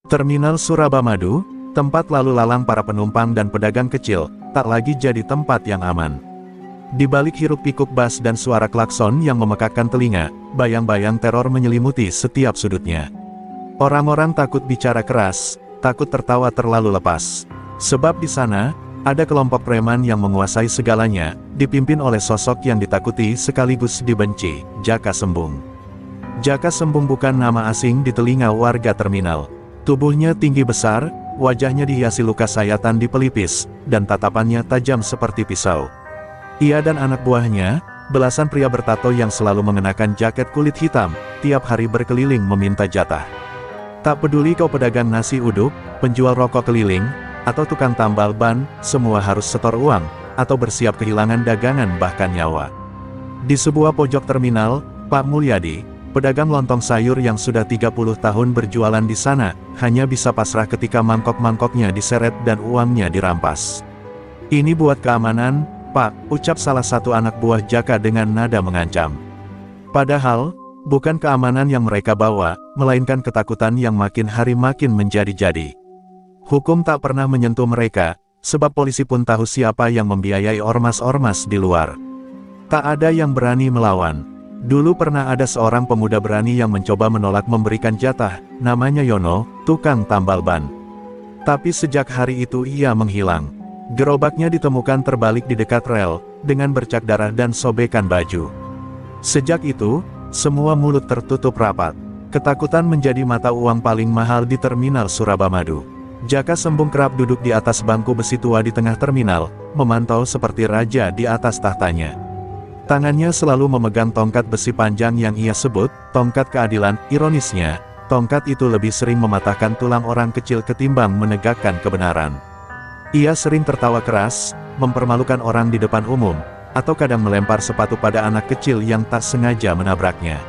Terminal Surabamadu, tempat lalu lalang para penumpang dan pedagang kecil, tak lagi jadi tempat yang aman. Di balik hiruk-pikuk bas dan suara klakson yang memekakkan telinga, bayang-bayang teror menyelimuti setiap sudutnya. Orang-orang takut bicara keras, takut tertawa terlalu lepas. Sebab di sana, ada kelompok preman yang menguasai segalanya, dipimpin oleh sosok yang ditakuti sekaligus dibenci, Jaka Sembung. Jaka Sembung bukan nama asing di telinga warga terminal. Tubuhnya tinggi besar, wajahnya dihiasi luka sayatan di pelipis, dan tatapannya tajam seperti pisau. Ia dan anak buahnya, belasan pria bertato yang selalu mengenakan jaket kulit hitam, tiap hari berkeliling meminta jatah. Tak peduli kau pedagang nasi uduk, penjual rokok keliling, atau tukang tambal ban, semua harus setor uang, atau bersiap kehilangan dagangan bahkan nyawa. Di sebuah pojok terminal, Pak Mulyadi, pedagang lontong sayur yang sudah 30 tahun berjualan di sana, hanya bisa pasrah ketika mangkok-mangkoknya diseret dan uangnya dirampas. "Ini buat keamanan, Pak," ucap salah satu anak buah Jaka dengan nada mengancam. Padahal, bukan keamanan yang mereka bawa, melainkan ketakutan yang makin hari makin menjadi-jadi. Hukum tak pernah menyentuh mereka, sebab polisi pun tahu siapa yang membiayai ormas-ormas di luar. Tak ada yang berani melawan. Dulu pernah ada seorang pemuda berani yang mencoba menolak memberikan jatah, namanya Yono, tukang tambal ban. Tapi sejak hari itu ia menghilang. Gerobaknya ditemukan terbalik di dekat rel, dengan bercak darah dan sobekan baju. Sejak itu, semua mulut tertutup rapat. Ketakutan menjadi mata uang paling mahal di terminal Surabamadu. Jaka Sembung kerap duduk di atas bangku besi tua di tengah terminal, memantau seperti raja di atas tahtanya. Tangannya selalu memegang tongkat besi panjang yang ia sebut, tongkat keadilan. Ironisnya, tongkat itu lebih sering mematahkan tulang orang kecil ketimbang menegakkan kebenaran. Ia sering tertawa keras, mempermalukan orang di depan umum, atau kadang melempar sepatu pada anak kecil yang tak sengaja menabraknya.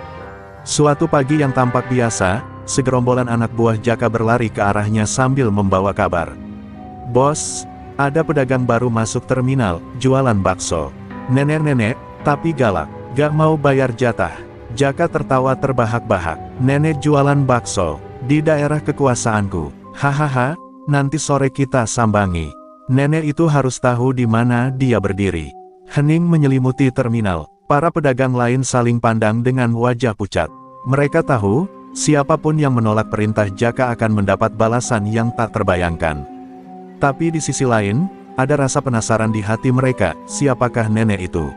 Suatu pagi yang tampak biasa, segerombolan anak buah Jaka berlari ke arahnya sambil membawa kabar. "Bos, ada pedagang baru masuk terminal, jualan bakso. Nenek-nenek, tapi galak, gak mau bayar jatah." Jaka tertawa terbahak-bahak. "Nenek jualan bakso, di daerah kekuasaanku. Hahaha, nanti sore kita sambangi. Nenek itu harus tahu di mana dia berdiri." Hening menyelimuti terminal. Para pedagang lain saling pandang dengan wajah pucat. Mereka tahu, siapapun yang menolak perintah Jaka akan mendapat balasan yang tak terbayangkan. Tapi di sisi lain, ada rasa penasaran di hati mereka, siapakah nenek itu?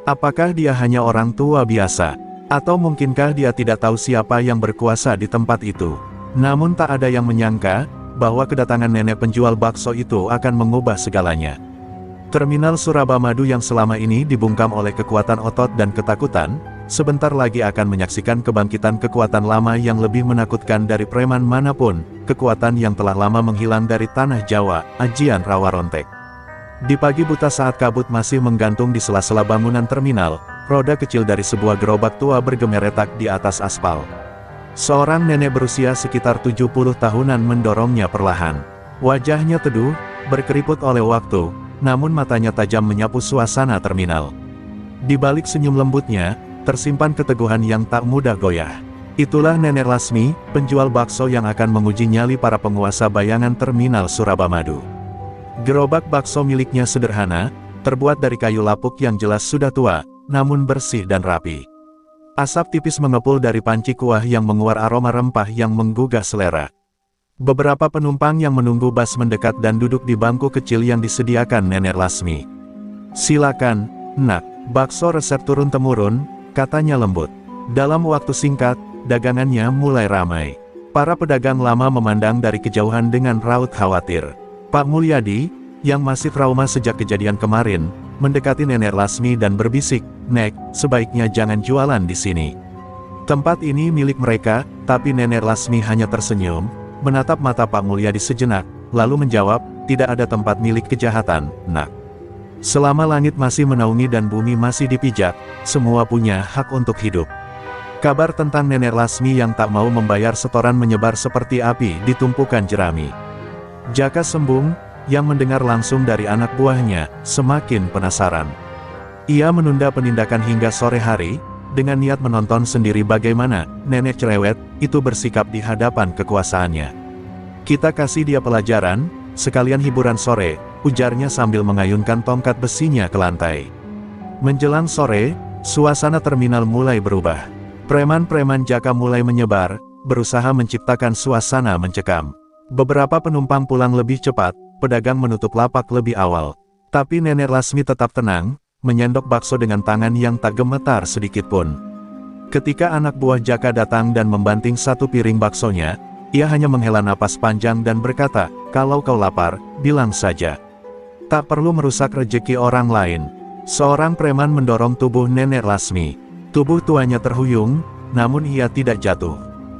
Apakah dia hanya orang tua biasa? Atau mungkinkah dia tidak tahu siapa yang berkuasa di tempat itu? Namun tak ada yang menyangka, bahwa kedatangan nenek penjual bakso itu akan mengubah segalanya. Terminal Surabamadu yang selama ini dibungkam oleh kekuatan otot dan ketakutan, sebentar lagi akan menyaksikan kebangkitan kekuatan lama yang lebih menakutkan dari preman manapun, kekuatan yang telah lama menghilang dari tanah Jawa, Ajian Rawarontek. Di pagi buta saat kabut masih menggantung di sela-sela bangunan terminal, roda kecil dari sebuah gerobak tua bergemeretak di atas aspal. Seorang nenek berusia sekitar 70 tahunan mendorongnya perlahan. Wajahnya teduh, berkeriput oleh waktu, namun matanya tajam menyapu suasana terminal. Di balik senyum lembutnya, tersimpan keteguhan yang tak mudah goyah. Itulah Nenek Lasmi, penjual bakso yang akan menguji nyali para penguasa bayangan terminal Surabamadu. Gerobak bakso miliknya sederhana, terbuat dari kayu lapuk yang jelas sudah tua, namun bersih dan rapi. Asap tipis mengepul dari panci kuah yang menguar aroma rempah yang menggugah selera. Beberapa penumpang yang menunggu bas mendekat dan duduk di bangku kecil yang disediakan Nenek Lasmi. "Silakan, Nak, bakso resep turun-temurun," katanya lembut. Dalam waktu singkat, dagangannya mulai ramai. Para pedagang lama memandang dari kejauhan dengan raut khawatir. Pak Mulyadi, yang masih trauma sejak kejadian kemarin, mendekati Nenek Lasmi dan berbisik, "Nek, sebaiknya jangan jualan di sini. Tempat ini milik mereka." Tapi Nenek Lasmi hanya tersenyum, menatap mata Pak Mulyadi sejenak, lalu menjawab, "Tidak ada tempat milik kejahatan, Nak. Selama langit masih menaungi dan bumi masih dipijak, semua punya hak untuk hidup." Kabar tentang Nenek Lasmi yang tak mau membayar setoran menyebar seperti api di tumpukan jerami. Jaka Sembung, yang mendengar langsung dari anak buahnya, semakin penasaran. Ia menunda penindakan hingga sore hari, dengan niat menonton sendiri bagaimana nenek cerewet itu bersikap di hadapan kekuasaannya. Kita kasih dia pelajaran, sekalian hiburan sore, ujarnya sambil mengayunkan tongkat besinya ke lantai. Menjelang sore, suasana terminal mulai berubah. Preman-preman Jaka mulai menyebar, berusaha menciptakan suasana mencekam. Beberapa penumpang pulang lebih cepat, pedagang menutup lapak lebih awal. Tapi Nenek Lasmi tetap tenang, menyendok bakso dengan tangan yang tak gemetar sedikitpun. Ketika anak buah Jaka datang dan membanting satu piring baksonya, ia hanya menghela napas panjang dan berkata, "Kalau kau lapar, bilang saja. Tak perlu merusak rezeki orang lain." Seorang preman mendorong tubuh Nenek Lasmi. Tubuh tuanya terhuyung, namun ia tidak jatuh.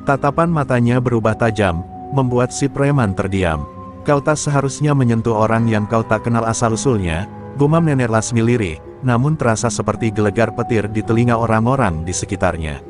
Tatapan matanya berubah tajam, membuat si preman terdiam. "Kau tak seharusnya menyentuh orang yang kau tak kenal asal-usulnya," gumam Nenek Lasmi lirih, namun terasa seperti gelegar petir di telinga orang-orang di sekitarnya.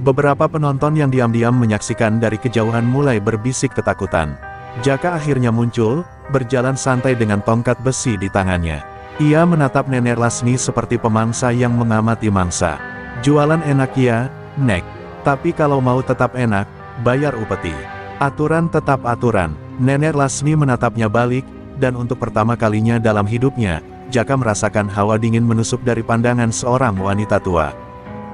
Beberapa penonton yang diam-diam menyaksikan dari kejauhan mulai berbisik ketakutan. Jaka akhirnya muncul, berjalan santai dengan tongkat besi di tangannya. Ia menatap Nenek Lasmi seperti pemangsa yang mengamati mangsa. "Jualan enak ya, Nek. Tapi kalau mau tetap enak, bayar upeti. Aturan tetap aturan." Nenek Lasmi menatapnya balik, dan untuk pertama kalinya dalam hidupnya, Jaka merasakan hawa dingin menusuk dari pandangan seorang wanita tua.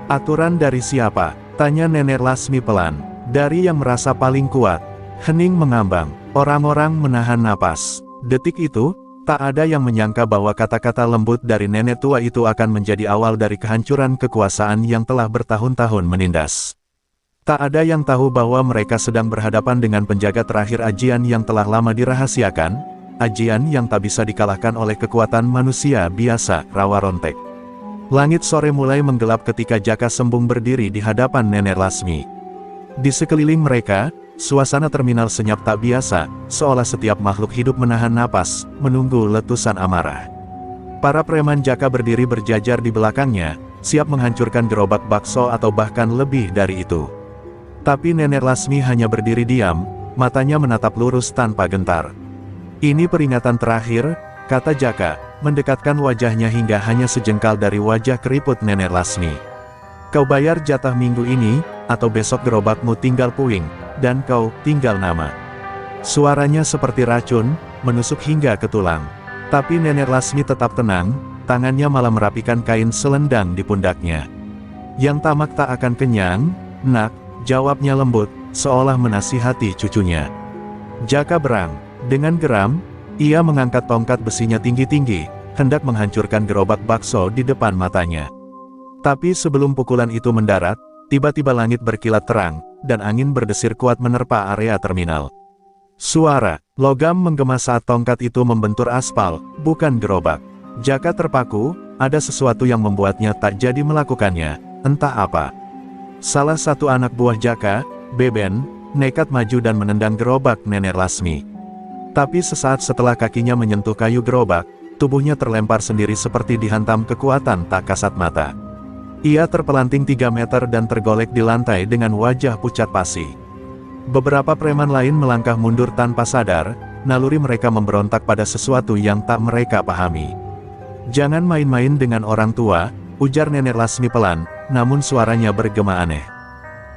"Aturan dari siapa?" tanya Nenek Lasmi pelan. "Dari yang merasa paling kuat." Hening mengambang, orang-orang menahan napas. Detik itu, tak ada yang menyangka bahwa kata-kata lembut dari nenek tua itu akan menjadi awal dari kehancuran kekuasaan yang telah bertahun-tahun menindas. Tak ada yang tahu bahwa mereka sedang berhadapan dengan penjaga terakhir ajian yang telah lama dirahasiakan, ajian yang tak bisa dikalahkan oleh kekuatan manusia biasa, Rawa Rontek. Langit sore mulai menggelap ketika Jaka Sembung berdiri di hadapan Nenek Lasmi. Di sekeliling mereka, suasana terminal senyap tak biasa, seolah setiap makhluk hidup menahan napas, menunggu letusan amarah. Para preman Jaka berdiri berjajar di belakangnya, siap menghancurkan gerobak bakso atau bahkan lebih dari itu. Tapi Nenek Lasmi hanya berdiri diam, matanya menatap lurus tanpa gentar. "Ini peringatan terakhir," kata Jaka, mendekatkan wajahnya hingga hanya sejengkal dari wajah keriput Nenek Lasmi. "Kau bayar jatah minggu ini, atau besok gerobakmu tinggal puing, dan kau tinggal nama." Suaranya seperti racun, menusuk hingga ke tulang. Tapi Nenek Lasmi tetap tenang, tangannya malah merapikan kain selendang di pundaknya. "Yang tamak tak akan kenyang, Nak," jawabnya lembut, seolah menasihati cucunya. Jaka berang. Dengan geram, ia mengangkat tongkat besinya tinggi-tinggi, hendak menghancurkan gerobak bakso di depan matanya. Tapi sebelum pukulan itu mendarat, tiba-tiba langit berkilat terang, dan angin berdesir kuat menerpa area terminal. Suara logam menggema saat tongkat itu membentur aspal, bukan gerobak. Jaka terpaku, ada sesuatu yang membuatnya tak jadi melakukannya, entah apa. Salah satu anak buah Jaka, Beben, nekat maju dan menendang gerobak Nenek Lasmi. Tapi sesaat setelah kakinya menyentuh kayu gerobak, tubuhnya terlempar sendiri seperti dihantam kekuatan tak kasat mata. Ia terpelanting 3 meter dan tergolek di lantai dengan wajah pucat pasi. Beberapa preman lain melangkah mundur tanpa sadar, naluri mereka memberontak pada sesuatu yang tak mereka pahami. "Jangan main-main dengan orang tua," ujar Nenek Lasmi pelan, namun suaranya bergema aneh.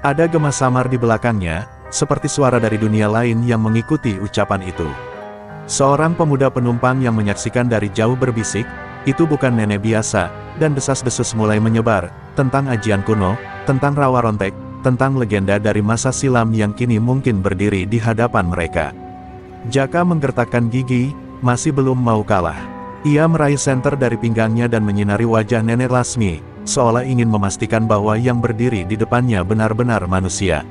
Ada gema samar di belakangnya, seperti suara dari dunia lain yang mengikuti ucapan itu. Seorang pemuda penumpang yang menyaksikan dari jauh berbisik, "Itu bukan nenek biasa," dan desas-desus mulai menyebar, tentang ajian kuno, tentang Rawa Rontek, tentang legenda dari masa silam yang kini mungkin berdiri di hadapan mereka. Jaka menggertakkan gigi, masih belum mau kalah. Ia meraih senter dari pinggangnya dan menyinari wajah Nenek Lasmi, seolah ingin memastikan bahwa yang berdiri di depannya benar-benar manusia.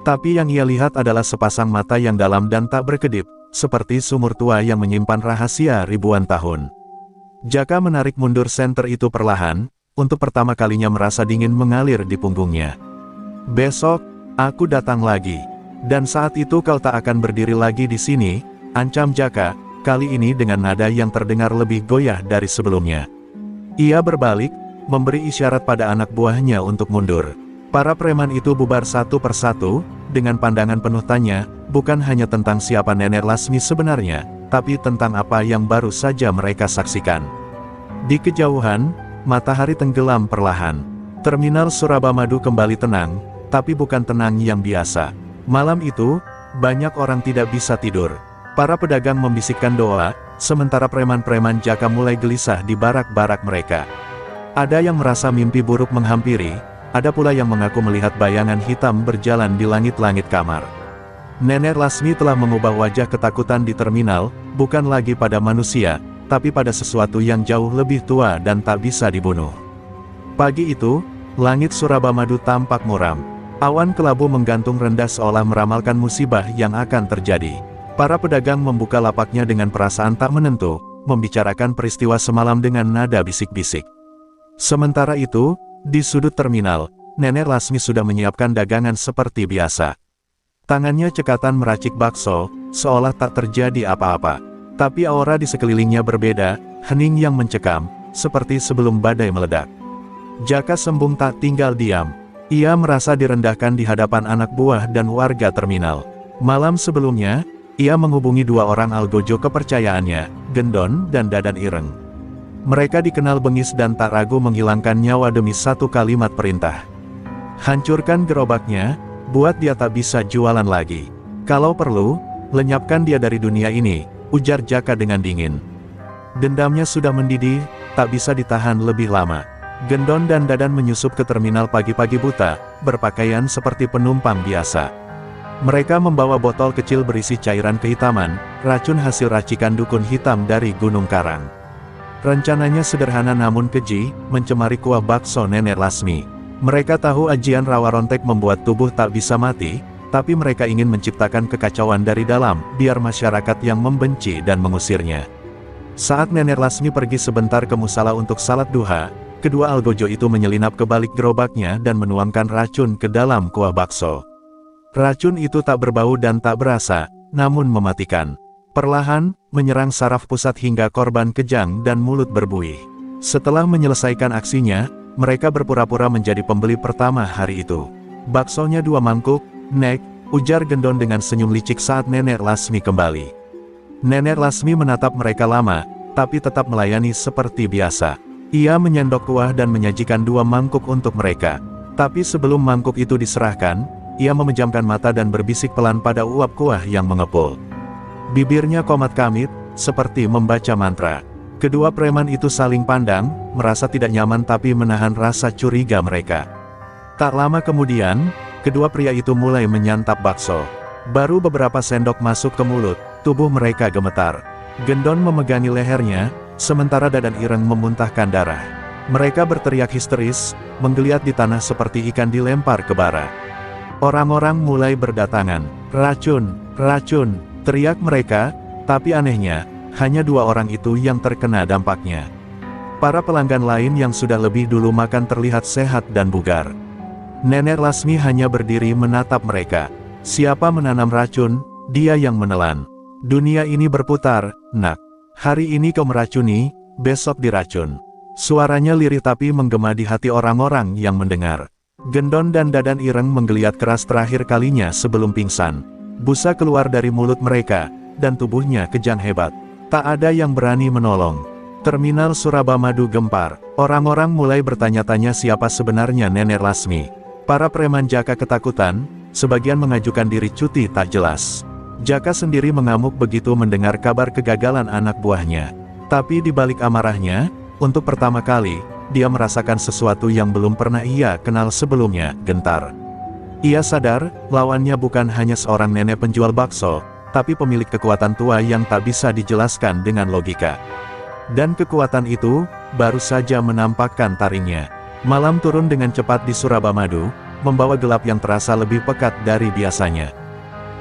Tapi yang ia lihat adalah sepasang mata yang dalam dan tak berkedip, seperti sumur tua yang menyimpan rahasia ribuan tahun. Jaka menarik mundur senter itu perlahan, untuk pertama kalinya merasa dingin mengalir di punggungnya. "Besok, aku datang lagi. Dan saat itu kau tak akan berdiri lagi di sini," ancam Jaka, kali ini dengan nada yang terdengar lebih goyah dari sebelumnya. Ia berbalik, memberi isyarat pada anak buahnya untuk mundur. Para preman itu bubar satu persatu, dengan pandangan penuh tanya, bukan hanya tentang siapa Nenek Lasmi sebenarnya, tapi tentang apa yang baru saja mereka saksikan. Di kejauhan, matahari tenggelam perlahan. Terminal Surabamadu kembali tenang, tapi bukan tenang yang biasa. Malam itu, banyak orang tidak bisa tidur. Para pedagang membisikkan doa, sementara preman-preman Jaka mulai gelisah di barak-barak mereka. Ada yang merasa mimpi buruk menghampiri, ada pula yang mengaku melihat bayangan hitam berjalan di langit-langit kamar. Nenek Lasmi telah mengubah wajah ketakutan di terminal, bukan lagi pada manusia, tapi pada sesuatu yang jauh lebih tua dan tak bisa dibunuh. Pagi itu, langit Surabamadu tampak muram. Awan kelabu menggantung rendah seolah meramalkan musibah yang akan terjadi. Para pedagang membuka lapaknya dengan perasaan tak menentu, membicarakan peristiwa semalam dengan nada bisik-bisik. Sementara itu, di sudut terminal, Nenek Lasmi sudah menyiapkan dagangan seperti biasa. Tangannya cekatan meracik bakso, seolah tak terjadi apa-apa. Tapi aura di sekelilingnya berbeda, hening yang mencekam, seperti sebelum badai meledak. Jaka Sembung tak tinggal diam. Ia merasa direndahkan di hadapan anak buah dan warga terminal. Malam sebelumnya, ia menghubungi dua orang algojo kepercayaannya, Gendon dan Dadan Ireng. Mereka dikenal bengis dan tak ragu menghilangkan nyawa demi satu kalimat perintah. Hancurkan gerobaknya, buat dia tak bisa jualan lagi. Kalau perlu, lenyapkan dia dari dunia ini, ujar Jaka dengan dingin. Dendamnya sudah mendidih, tak bisa ditahan lebih lama. Gendon dan Dadan menyusup ke terminal pagi-pagi buta, berpakaian seperti penumpang biasa. Mereka membawa botol kecil berisi cairan kehitaman, racun hasil racikan dukun hitam dari Gunung Karang. Rencananya sederhana namun keji, mencemari kuah bakso Nenek Lasmi. Mereka tahu ajian rawa rontek membuat tubuh tak bisa mati, tapi mereka ingin menciptakan kekacauan dari dalam, biar masyarakat yang membenci dan mengusirnya. Saat Nenek Lasmi pergi sebentar ke musala untuk salat duha, kedua algojo itu menyelinap ke balik gerobaknya dan menuangkan racun ke dalam kuah bakso. Racun itu tak berbau dan tak berasa, namun mematikan. Perlahan, menyerang saraf pusat hingga korban kejang dan mulut berbuih. Setelah menyelesaikan aksinya, mereka berpura-pura menjadi pembeli pertama hari itu. Baksonya 2 mangkuk, Nek, ujar Gendon dengan senyum licik saat Nenek Lasmi kembali. Nenek Lasmi menatap mereka lama, tapi tetap melayani seperti biasa. Ia menyendok kuah dan menyajikan 2 mangkuk untuk mereka. Tapi sebelum mangkuk itu diserahkan, ia memejamkan mata dan berbisik pelan pada uap kuah yang mengepul. Bibirnya komat kamit, seperti membaca mantra. Kedua preman itu saling pandang, merasa tidak nyaman tapi menahan rasa curiga mereka. Tak lama kemudian, kedua pria itu mulai menyantap bakso. Baru beberapa sendok masuk ke mulut, tubuh mereka gemetar. Gendon memegangi lehernya, sementara Dadan Ireng memuntahkan darah. Mereka berteriak histeris, menggeliat di tanah seperti ikan dilempar ke bara. Orang-orang mulai berdatangan. Racun, racun, teriak mereka, tapi anehnya, hanya 2 orang itu yang terkena dampaknya. Para pelanggan lain yang sudah lebih dulu makan terlihat sehat dan bugar. Nenek Lasmi hanya berdiri menatap mereka. Siapa menanam racun, dia yang menelan. Dunia ini berputar, nak. Hari ini kau meracuni, besok diracun. Suaranya lirih tapi menggema di hati orang-orang yang mendengar. Gendon dan Dadan Ireng menggeliat keras terakhir kalinya sebelum pingsan. Busa keluar dari mulut mereka, dan tubuhnya kejang hebat. Tak ada yang berani menolong. Terminal Surabamadu gempar. Orang-orang mulai bertanya-tanya siapa sebenarnya Nenek Lasmi. Para preman Jaka ketakutan, sebagian mengajukan diri cuti tak jelas. Jaka sendiri mengamuk begitu mendengar kabar kegagalan anak buahnya. Tapi di balik amarahnya, untuk pertama kali, dia merasakan sesuatu yang belum pernah ia kenal sebelumnya, gentar. Ia sadar, lawannya bukan hanya seorang nenek penjual bakso, tapi pemilik kekuatan tua yang tak bisa dijelaskan dengan logika. Dan kekuatan itu, baru saja menampakkan taringnya. Malam turun dengan cepat di Surabamadu, membawa gelap yang terasa lebih pekat dari biasanya.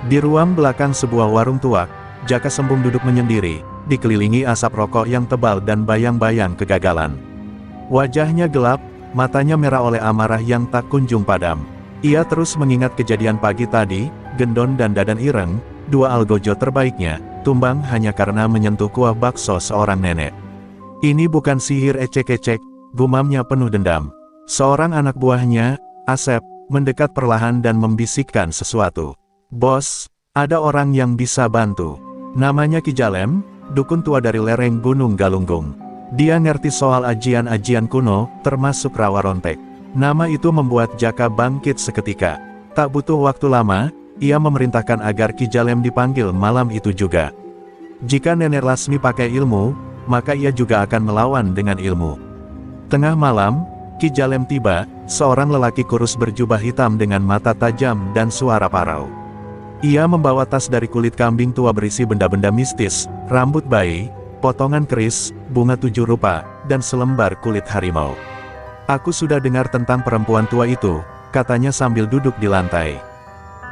Di ruang belakang sebuah warung tuak, Jaka Sembung duduk menyendiri, dikelilingi asap rokok yang tebal dan bayang-bayang kegagalan. Wajahnya gelap, matanya merah oleh amarah yang tak kunjung padam. Ia terus mengingat kejadian pagi tadi, Gendon dan Dadan Ireng, 2 algojo terbaiknya, tumbang hanya karena menyentuh kuah bakso seorang nenek. Ini bukan sihir ecek-ecek, gumamnya penuh dendam. Seorang anak buahnya, Asep, mendekat perlahan dan membisikkan sesuatu. Bos, ada orang yang bisa bantu. Namanya Ki Jalem, dukun tua dari lereng Gunung Galunggung. Dia ngerti soal ajian-ajian kuno, termasuk rawa rontek. Nama itu membuat Jaka bangkit seketika. Tak butuh waktu lama, ia memerintahkan agar Ki Jalem dipanggil malam itu juga. Jika Nenek Lasmi pakai ilmu, maka ia juga akan melawan dengan ilmu. Tengah malam, Ki Jalem tiba, seorang lelaki kurus berjubah hitam dengan mata tajam dan suara parau. Ia membawa tas dari kulit kambing tua berisi benda-benda mistis, rambut bayi, potongan keris, bunga 7 rupa, dan selembar kulit harimau. "Aku sudah dengar tentang perempuan tua itu," katanya sambil duduk di lantai.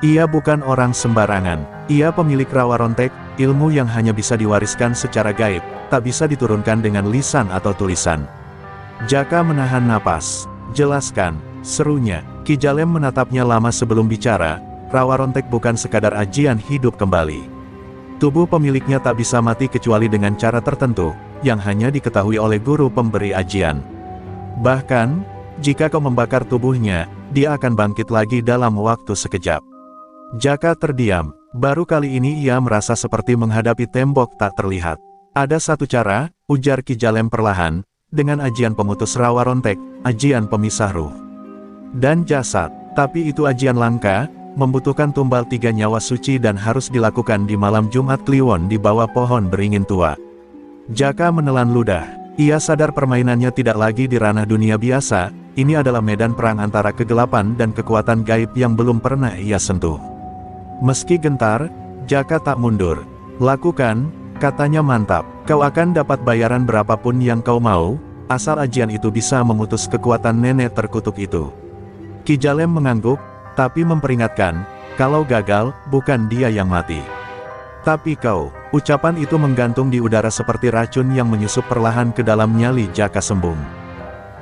"Ia bukan orang sembarangan. Ia pemilik rawa rontek, ilmu yang hanya bisa diwariskan secara gaib, tak bisa diturunkan dengan lisan atau tulisan." Jaka menahan napas. "Jelaskan," serunya. Ki Jalem menatapnya lama sebelum bicara. "Rawa rontek bukan sekadar ajian hidup kembali. Tubuh pemiliknya tak bisa mati kecuali dengan cara tertentu, yang hanya diketahui oleh guru pemberi ajian. Bahkan, jika kau membakar tubuhnya, dia akan bangkit lagi dalam waktu sekejap." Jaka terdiam. Baru kali ini ia merasa seperti menghadapi tembok tak terlihat. "Ada satu cara," ujar Ki Jalem perlahan, "dengan ajian pemutus rawa rontek, ajian pemisah ruh dan jasad. Tapi itu ajian langka, membutuhkan tumbal 3 nyawa suci dan harus dilakukan di malam Jumat Kliwon di bawah pohon beringin tua." Jaka menelan ludah. Ia sadar permainannya tidak lagi di ranah dunia biasa, ini adalah medan perang antara kegelapan dan kekuatan gaib yang belum pernah ia sentuh. Meski gentar, Jaka tak mundur. "Lakukan," katanya mantap. "Kau akan dapat bayaran berapapun yang kau mau, asal ajian itu bisa memutus kekuatan nenek terkutuk itu." Ki Jalem mengangguk, tapi memperingatkan, "Kalau gagal, bukan dia yang mati. Tapi kau." Ucapan itu menggantung di udara seperti racun yang menyusup perlahan ke dalam nyali Jaka Sembung.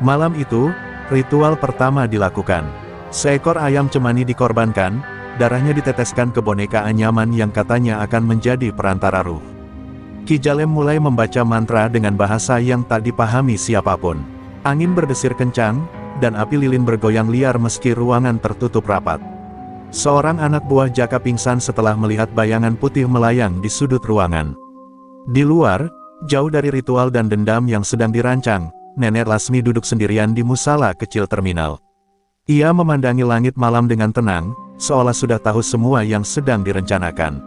Malam itu, ritual pertama dilakukan. Seekor ayam cemani dikorbankan, darahnya diteteskan ke boneka anyaman yang katanya akan menjadi perantara ruh. Ki Jalem mulai membaca mantra dengan bahasa yang tak dipahami siapapun. Angin berdesir kencang, dan api lilin bergoyang liar meski ruangan tertutup rapat. Seorang anak buah Jaka pingsan setelah melihat bayangan putih melayang di sudut ruangan. Di luar, jauh dari ritual dan dendam yang sedang dirancang, Nenek Lasmi duduk sendirian di musala kecil terminal. Ia memandangi langit malam dengan tenang, seolah sudah tahu semua yang sedang direncanakan.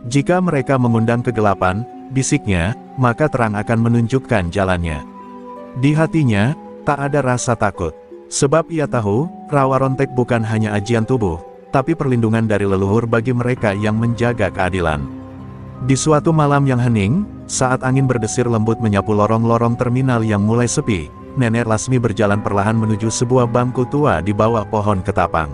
"Jika mereka mengundang kegelapan," bisiknya, "maka terang akan menunjukkan jalannya." Di hatinya, tak ada rasa takut. Sebab ia tahu, rawa rontek bukan hanya ajian tubuh, tapi perlindungan dari leluhur bagi mereka yang menjaga keadilan. Di suatu malam yang hening, saat angin berdesir lembut menyapu lorong-lorong terminal yang mulai sepi, Nenek Lasmi berjalan perlahan menuju sebuah bangku tua di bawah pohon ketapang.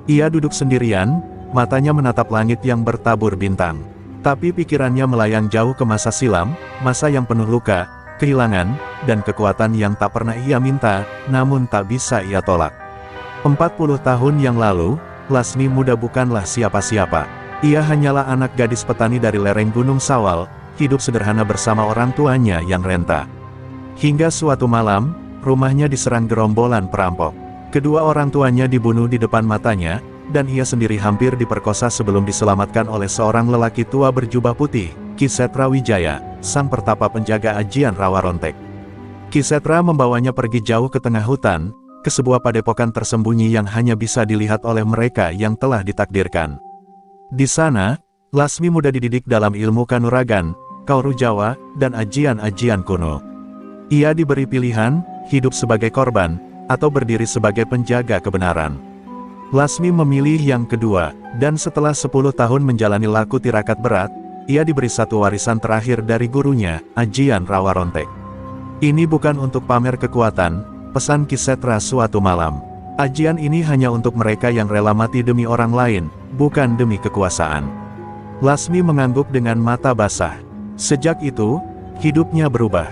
Ia duduk sendirian, matanya menatap langit yang bertabur bintang. Tapi pikirannya melayang jauh ke masa silam, masa yang penuh luka, kehilangan, dan kekuatan yang tak pernah ia minta, namun tak bisa ia tolak. 40 tahun yang lalu, Lasmi muda bukanlah siapa-siapa. Ia hanyalah anak gadis petani dari lereng Gunung Sawal, hidup sederhana bersama orang tuanya yang renta. Hingga suatu malam, rumahnya diserang gerombolan perampok. Kedua orang tuanya dibunuh di depan matanya, dan ia sendiri hampir diperkosa sebelum diselamatkan oleh seorang lelaki tua berjubah putih, Ki Setra Wijaya, sang pertapa penjaga ajian rawa rontek. Ki Setra membawanya pergi jauh ke tengah hutan, ke sebuah padepokan tersembunyi yang hanya bisa dilihat oleh mereka yang telah ditakdirkan. Di sana, Lasmi muda dididik dalam ilmu kanuragan, kauru Jawa, dan ajian-ajian kuno. Ia diberi pilihan, hidup sebagai korban, atau berdiri sebagai penjaga kebenaran. Lasmi memilih yang kedua, dan setelah 10 tahun menjalani laku tirakat berat, ia diberi satu warisan terakhir dari gurunya, ajian rawa rontek. "Ini bukan untuk pamer kekuatan," pesan Ki Setra suatu malam. "Ajian ini hanya untuk mereka yang rela mati demi orang lain, bukan demi kekuasaan." Lasmi mengangguk dengan mata basah. Sejak itu, hidupnya berubah.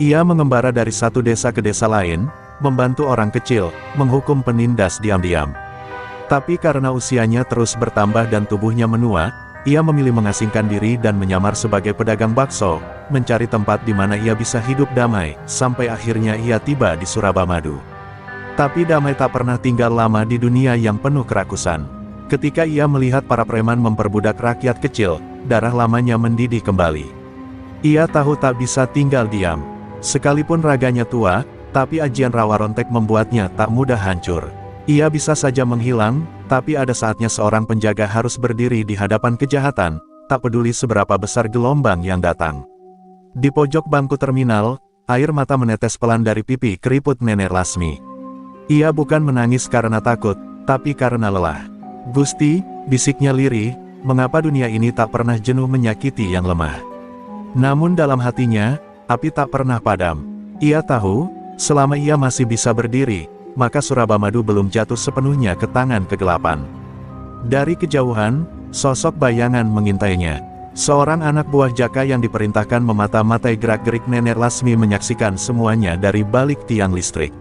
Ia mengembara dari satu desa ke desa lain, membantu orang kecil, menghukum penindas diam-diam. Tapi karena usianya terus bertambah dan tubuhnya menua, ia memilih mengasingkan diri dan menyamar sebagai pedagang bakso, mencari tempat di mana ia bisa hidup damai, sampai akhirnya ia tiba di Surabamadu. Tapi damai tak pernah tinggal lama di dunia yang penuh kerakusan. Ketika ia melihat para preman memperbudak rakyat kecil, darah lamanya mendidih kembali. Ia tahu tak bisa tinggal diam. Sekalipun raganya tua, tapi ajian rawa rontek membuatnya tak mudah hancur. Ia bisa saja menghilang, tapi ada saatnya seorang penjaga harus berdiri di hadapan kejahatan, tak peduli seberapa besar gelombang yang datang. Di pojok bangku terminal, air mata menetes pelan dari pipi keriput Nenek Lasmi. Ia bukan menangis karena takut, tapi karena lelah. "Gusti," bisiknya lirih, "mengapa dunia ini tak pernah jenuh menyakiti yang lemah?" Namun dalam hatinya, api tak pernah padam. Ia tahu, selama ia masih bisa berdiri, maka Surabamadu belum jatuh sepenuhnya ke tangan kegelapan. Dari kejauhan, sosok bayangan mengintainya. Seorang anak buah Jaka yang diperintahkan memata-matai gerak-gerik Nenek Lasmi menyaksikan semuanya dari balik tiang listrik.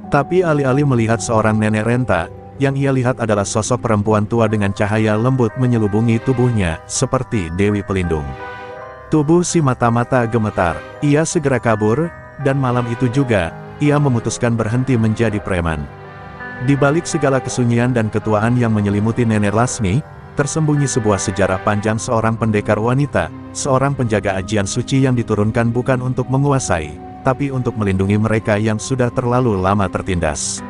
Tapi alih-alih melihat seorang nenek renta, yang ia lihat adalah sosok perempuan tua dengan cahaya lembut menyelubungi tubuhnya, seperti Dewi Pelindung. Tubuh si mata-mata gemetar. Ia segera kabur, dan malam itu juga, ia memutuskan berhenti menjadi preman. Di balik segala kesunyian dan ketuaan yang menyelimuti Nenek Lasmi, tersembunyi sebuah sejarah panjang seorang pendekar wanita, seorang penjaga ajian suci yang diturunkan bukan untuk menguasai, tapi untuk melindungi mereka yang sudah terlalu lama tertindas.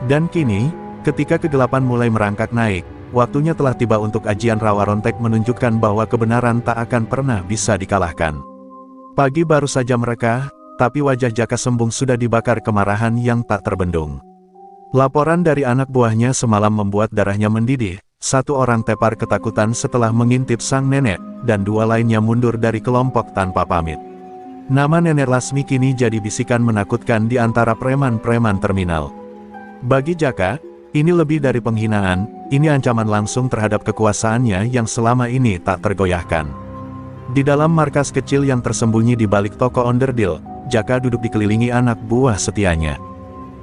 Dan kini, ketika kegelapan mulai merangkak naik, waktunya telah tiba untuk ajian Rawa Rontek menunjukkan bahwa kebenaran tak akan pernah bisa dikalahkan. Pagi baru saja merekah, tapi wajah Jaka Sembung sudah dibakar kemarahan yang tak terbendung. Laporan dari anak buahnya semalam membuat darahnya mendidih. Satu orang tepar ketakutan setelah mengintip sang nenek, dan dua lainnya mundur dari kelompok tanpa pamit. Nama Nenek Lasmi kini jadi bisikan menakutkan di antara preman-preman terminal. Bagi Jaka, ini lebih dari penghinaan, ini ancaman langsung terhadap kekuasaannya yang selama ini tak tergoyahkan. Di dalam markas kecil yang tersembunyi di balik toko onderdil, Jaka duduk dikelilingi anak buah setianya.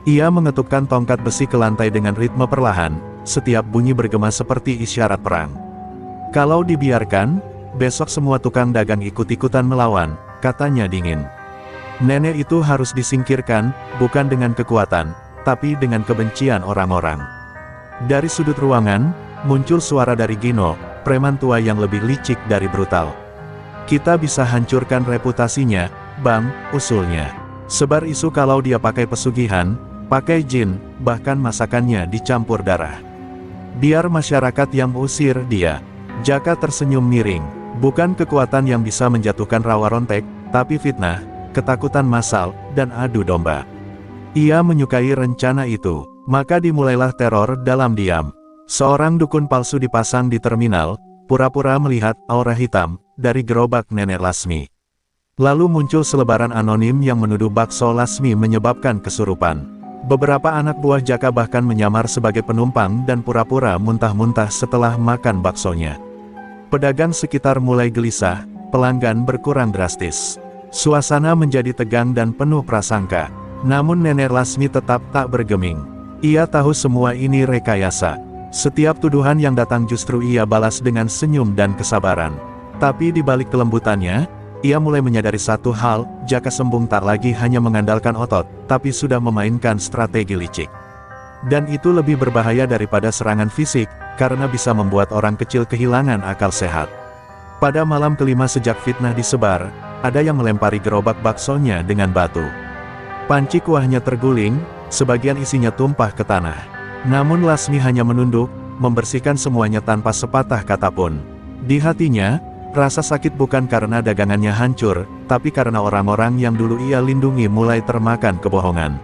Ia mengetupkan tongkat besi ke lantai dengan ritme perlahan, setiap bunyi bergema seperti isyarat perang. Kalau dibiarkan, besok semua tukang dagang ikut-ikutan melawan, katanya dingin. Nenek itu harus disingkirkan, bukan dengan kekuatan, tapi dengan kebencian orang-orang. Dari sudut ruangan, muncul suara dari Gino, preman tua yang lebih licik dari brutal. "Kita bisa hancurkan reputasinya, Bang," usulnya. "Sebar isu kalau dia pakai pesugihan, pakai jin, bahkan masakannya dicampur darah. Biar masyarakat yang usir dia." Jaka tersenyum miring. Bukan kekuatan yang bisa menjatuhkan Rawa Rontek, tapi fitnah, ketakutan massal, dan adu domba. Ia menyukai rencana itu, maka dimulailah teror dalam diam. Seorang dukun palsu dipasang di terminal, pura-pura melihat aura hitam dari gerobak Nenek Lasmi. Lalu muncul selebaran anonim yang menuduh bakso Lasmi menyebabkan kesurupan. Beberapa anak buah Jaka bahkan menyamar sebagai penumpang dan pura-pura muntah-muntah setelah makan baksonya. Pedagang sekitar mulai gelisah, pelanggan berkurang drastis. Suasana menjadi tegang dan penuh prasangka. Namun Nenek Lasmi tetap tak bergeming. Ia tahu semua ini rekayasa. Setiap tuduhan yang datang justru ia balas dengan senyum dan kesabaran. Tapi di balik kelembutannya, ia mulai menyadari satu hal, Jaka Sembung tak lagi hanya mengandalkan otot, tapi sudah memainkan strategi licik. Dan itu lebih berbahaya daripada serangan fisik, karena bisa membuat orang kecil kehilangan akal sehat. Pada malam kelima sejak fitnah disebar, ada yang melempari gerobak baksonya dengan batu. Panci kuahnya terguling, sebagian isinya tumpah ke tanah. Namun Lasmi hanya menunduk, membersihkan semuanya tanpa sepatah kata pun. Di hatinya, rasa sakit bukan karena dagangannya hancur, tapi karena orang-orang yang dulu ia lindungi mulai termakan kebohongan.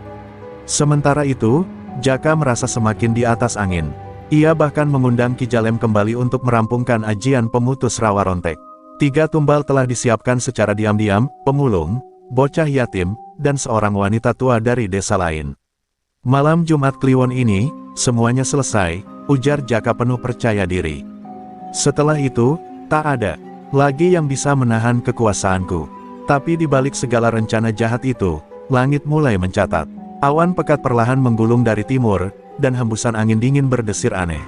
Sementara itu, Jaka merasa semakin di atas angin. Ia bahkan mengundang Ki Jalem kembali untuk merampungkan ajian pemutus Rawa Rontek. 3 tumbal telah disiapkan secara diam-diam, pemulung, bocah yatim, dan seorang wanita tua dari desa lain. Malam Jumat Kliwon ini, semuanya selesai, ujar Jaka penuh percaya diri. Setelah itu, tak ada lagi yang bisa menahan kekuasaanku. Tapi di balik segala rencana jahat itu, langit mulai mencatat. Awan pekat perlahan menggulung dari timur, dan hembusan angin dingin berdesir aneh.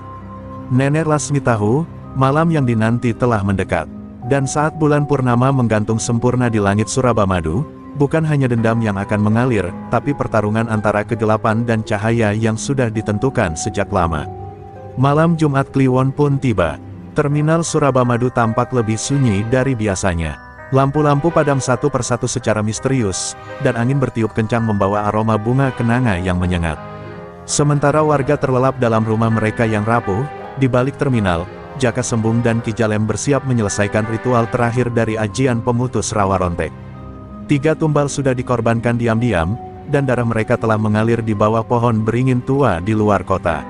Nenek Lasmi tahu, malam yang dinanti telah mendekat. Dan saat bulan purnama menggantung sempurna di langit Surabamadu, bukan hanya dendam yang akan mengalir, tapi pertarungan antara kegelapan dan cahaya yang sudah ditentukan sejak lama. Malam Jumat Kliwon pun tiba. Terminal Surabamadu tampak lebih sunyi dari biasanya. Lampu-lampu padam satu persatu secara misterius, dan angin bertiup kencang membawa aroma bunga kenanga yang menyengat. Sementara warga terlelap dalam rumah mereka yang rapuh, di balik terminal, Jaka Sembung dan Ki Jalem bersiap menyelesaikan ritual terakhir dari ajian pemutus rawa rontek. 3 tumbal sudah dikorbankan diam-diam, dan darah mereka telah mengalir di bawah pohon beringin tua di luar kota.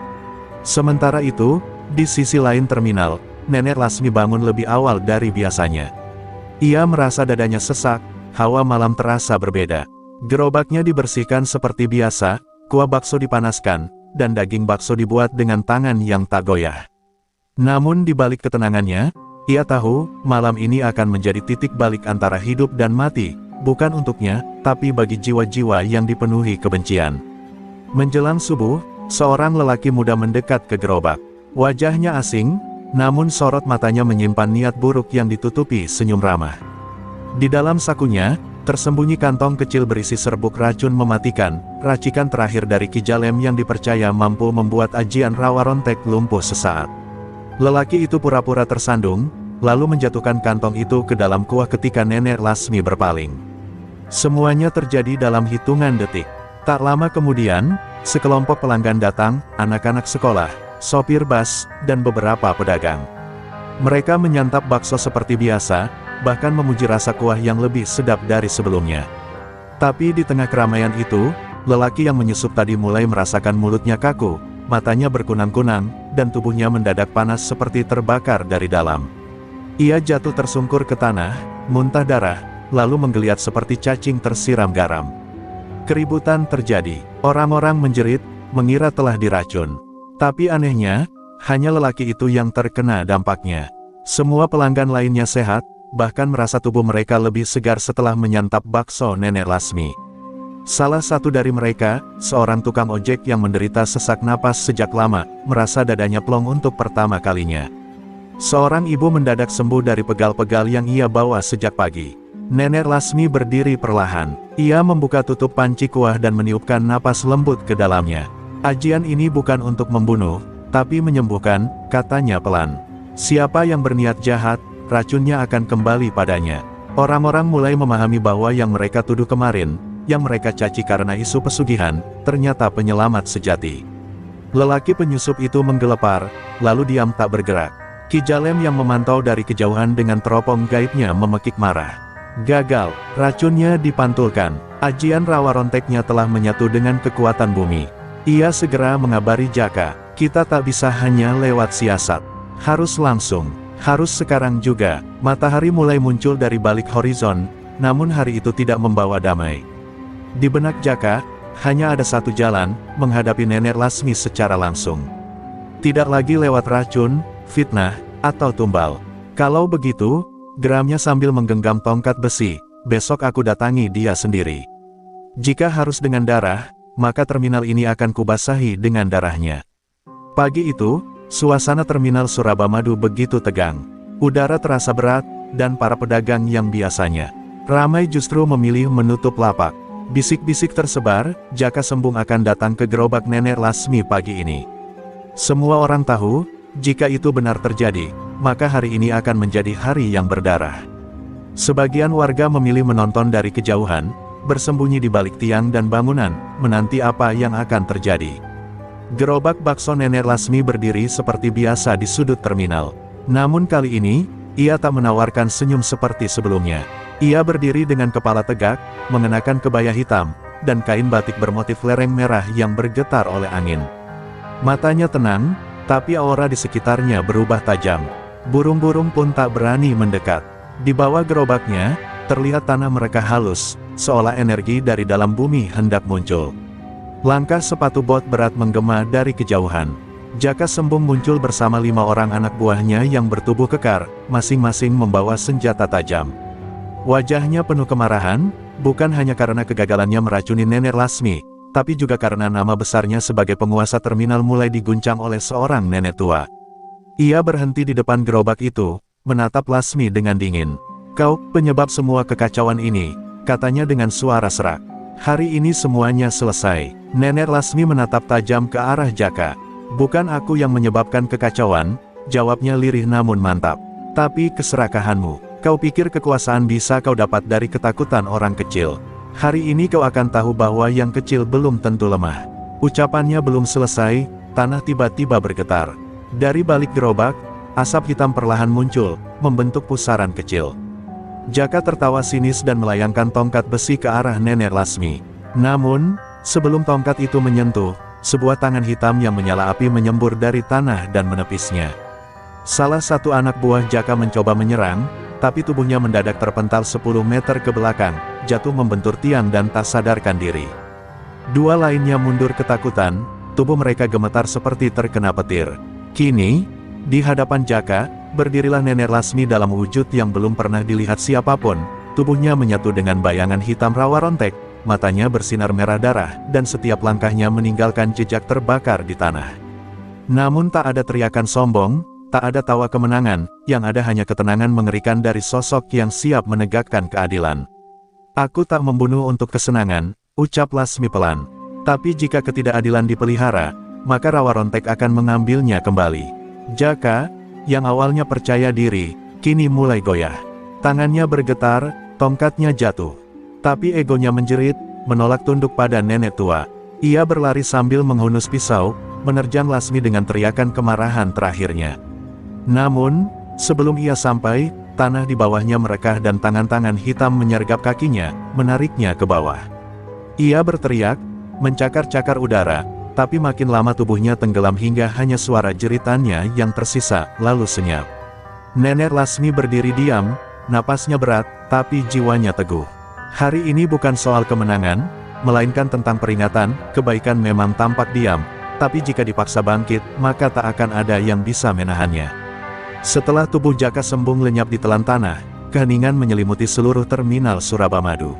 Sementara itu, di sisi lain terminal, Nenek Lasmi bangun lebih awal dari biasanya. Ia merasa dadanya sesak, hawa malam terasa berbeda. Gerobaknya dibersihkan seperti biasa, kuah bakso dipanaskan, dan daging bakso dibuat dengan tangan yang tak goyah. Namun di balik ketenangannya, ia tahu, malam ini akan menjadi titik balik antara hidup dan mati, bukan untuknya, tapi bagi jiwa-jiwa yang dipenuhi kebencian. Menjelang subuh, seorang lelaki muda mendekat ke gerobak. Wajahnya asing, namun sorot matanya menyimpan niat buruk yang ditutupi senyum ramah. Di dalam sakunya, tersembunyi kantong kecil berisi serbuk racun mematikan, racikan terakhir dari Ki Jalem yang dipercaya mampu membuat ajian rawa rontek lumpuh sesaat. Lelaki itu pura-pura tersandung, lalu menjatuhkan kantong itu ke dalam kuah ketika Nenek Lasmi berpaling. Semuanya terjadi dalam hitungan detik. Tak lama kemudian, sekelompok pelanggan datang, anak-anak sekolah, sopir bus, dan beberapa pedagang. Mereka menyantap bakso seperti biasa, bahkan memuji rasa kuah yang lebih sedap dari sebelumnya. Tapi di tengah keramaian itu, lelaki yang menyusup tadi mulai merasakan mulutnya kaku, matanya berkunang-kunang, dan tubuhnya mendadak panas seperti terbakar dari dalam. Ia jatuh tersungkur ke tanah, muntah darah, lalu menggeliat seperti cacing tersiram garam. Keributan terjadi, orang-orang menjerit, mengira telah diracun. Tapi anehnya, hanya lelaki itu yang terkena dampaknya. Semua pelanggan lainnya sehat, bahkan merasa tubuh mereka lebih segar setelah menyantap bakso Nenek Lasmi. Salah satu dari mereka, seorang tukang ojek yang menderita sesak napas sejak lama, merasa dadanya plong untuk pertama kalinya. Seorang ibu mendadak sembuh dari pegal-pegal yang ia bawa sejak pagi. Nenek Lasmi berdiri perlahan. Ia membuka tutup panci kuah dan meniupkan napas lembut ke dalamnya. Ajian ini bukan untuk membunuh, tapi menyembuhkan, katanya pelan. Siapa yang berniat jahat, racunnya akan kembali padanya. Orang-orang mulai memahami bahwa yang mereka tuduh kemarin, yang mereka caci karena isu pesugihan, ternyata penyelamat sejati. Lelaki penyusup itu menggelepar, lalu diam tak bergerak. Ki Jalem yang memantau dari kejauhan dengan teropong gaibnya memekik marah. Gagal, racunnya dipantulkan. Ajian rawa ronteknya telah menyatu dengan kekuatan bumi. Ia segera mengabari Jaka, kita tak bisa hanya lewat siasat. Harus langsung, harus sekarang juga. Matahari mulai muncul dari balik horizon, namun hari itu tidak membawa damai. Di benak Jaka, hanya ada satu jalan, menghadapi Nenek Lasmi secara langsung. Tidak lagi lewat racun, fitnah, atau tumbal. Kalau begitu, geramnya sambil menggenggam tongkat besi, besok aku datangi dia sendiri. Jika harus dengan darah, maka terminal ini akan kubasahi dengan darahnya. Pagi itu, suasana terminal Surabamadu begitu tegang. Udara terasa berat, dan para pedagang yang biasanya ramai justru memilih menutup lapak. Bisik-bisik tersebar, Jaka Sembung akan datang ke gerobak Nenek Lasmi pagi ini. Semua orang tahu, jika itu benar terjadi, maka hari ini akan menjadi hari yang berdarah. Sebagian warga memilih menonton dari kejauhan, bersembunyi di balik tiang dan bangunan, menanti apa yang akan terjadi. Gerobak bakso Nenek Lasmi berdiri seperti biasa di sudut terminal. Namun kali ini, ia tak menawarkan senyum seperti sebelumnya. Ia berdiri dengan kepala tegak, mengenakan kebaya hitam, dan kain batik bermotif lereng merah yang bergetar oleh angin. Matanya tenang, tapi aura di sekitarnya berubah tajam. Burung-burung pun tak berani mendekat. Di bawah gerobaknya, terlihat tanah mereka halus, seolah energi dari dalam bumi hendak muncul. Langkah sepatu bot berat menggema dari kejauhan. Jaka Sembung muncul bersama 5 orang anak buahnya yang bertubuh kekar, masing-masing membawa senjata tajam. Wajahnya penuh kemarahan, bukan hanya karena kegagalannya meracuni Nenek Lasmi, tapi juga karena nama besarnya sebagai penguasa terminal mulai diguncang oleh seorang nenek tua. Ia berhenti di depan gerobak itu, menatap Lasmi dengan dingin. Kau, penyebab semua kekacauan ini, katanya dengan suara serak. Hari ini semuanya selesai. Nenek Lasmi menatap tajam ke arah Jaka. Bukan aku yang menyebabkan kekacauan, jawabnya lirih namun mantap. Tapi keserakahanmu. Kau pikir kekuasaan bisa kau dapat dari ketakutan orang kecil. Hari ini kau akan tahu bahwa yang kecil belum tentu lemah. Ucapannya belum selesai, tanah tiba-tiba bergetar. Dari balik gerobak, asap hitam perlahan muncul, membentuk pusaran kecil. Jaka tertawa sinis dan melayangkan tongkat besi ke arah Nenek Lasmi. Namun, sebelum tongkat itu menyentuh, sebuah tangan hitam yang menyala api menyembur dari tanah dan menepisnya. Salah satu anak buah Jaka mencoba menyerang, tapi tubuhnya mendadak terpental 10 meter ke belakang, jatuh membentur tiang dan tak sadarkan diri. Dua lainnya mundur ketakutan, tubuh mereka gemetar seperti terkena petir. Kini, di hadapan Jaka, berdirilah Nenek Lasmi dalam wujud yang belum pernah dilihat siapapun. Tubuhnya menyatu dengan bayangan hitam rawa rontek, matanya bersinar merah darah, dan setiap langkahnya meninggalkan jejak terbakar di tanah. Namun tak ada teriakan sombong, tak ada tawa kemenangan, yang ada hanya ketenangan mengerikan dari sosok yang siap menegakkan keadilan. Aku tak membunuh untuk kesenangan, ucap Lasmi pelan. Tapi jika ketidakadilan dipelihara, maka rawa rontek akan mengambilnya kembali. Jaka, yang awalnya percaya diri, kini mulai goyah. Tangannya bergetar, tongkatnya jatuh. Tapi egonya menjerit, menolak tunduk pada nenek tua. Ia berlari sambil menghunus pisau, menerjang Lasmi dengan teriakan kemarahan terakhirnya. Namun, sebelum ia sampai, tanah di bawahnya merekah dan tangan-tangan hitam menyergap kakinya, menariknya ke bawah. Ia berteriak, mencakar-cakar udara, tapi makin lama tubuhnya tenggelam hingga hanya suara jeritannya yang tersisa, lalu senyap. Nenek Lasmi berdiri diam, napasnya berat, tapi jiwanya teguh. Hari ini bukan soal kemenangan, melainkan tentang peringatan. Kebaikan memang tampak diam, tapi jika dipaksa bangkit, maka tak akan ada yang bisa menahannya. Setelah tubuh Jaka sembung lenyap di telan tanah, keheningan menyelimuti seluruh terminal Surabamadu.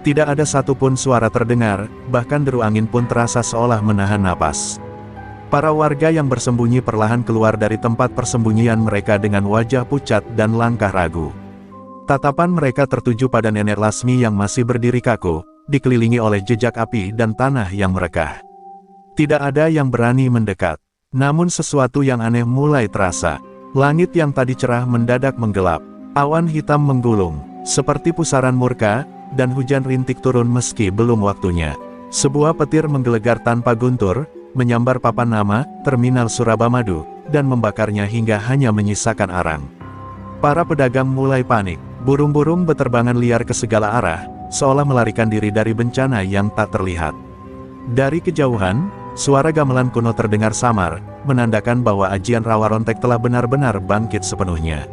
Tidak ada satupun suara terdengar, bahkan deru angin pun terasa seolah menahan napas. Para warga yang bersembunyi perlahan keluar dari tempat persembunyian mereka dengan wajah pucat dan langkah ragu. Tatapan mereka tertuju pada Nenek Lasmi yang masih berdiri kaku, dikelilingi oleh jejak api dan tanah yang merekah. Tidak ada yang berani mendekat. Namun sesuatu yang aneh mulai terasa. Langit yang tadi cerah mendadak menggelap. Awan hitam menggulung, seperti pusaran murka, dan hujan rintik turun meski belum waktunya. Sebuah petir menggelegar tanpa guntur, menyambar papan nama, Terminal Surabamadu, dan membakarnya hingga hanya menyisakan arang. Para pedagang mulai panik. Burung-burung beterbangan liar ke segala arah, seolah melarikan diri dari bencana yang tak terlihat. Dari kejauhan, suara gamelan kuno terdengar samar, menandakan bahwa ajian rawa rontek telah benar-benar bangkit sepenuhnya.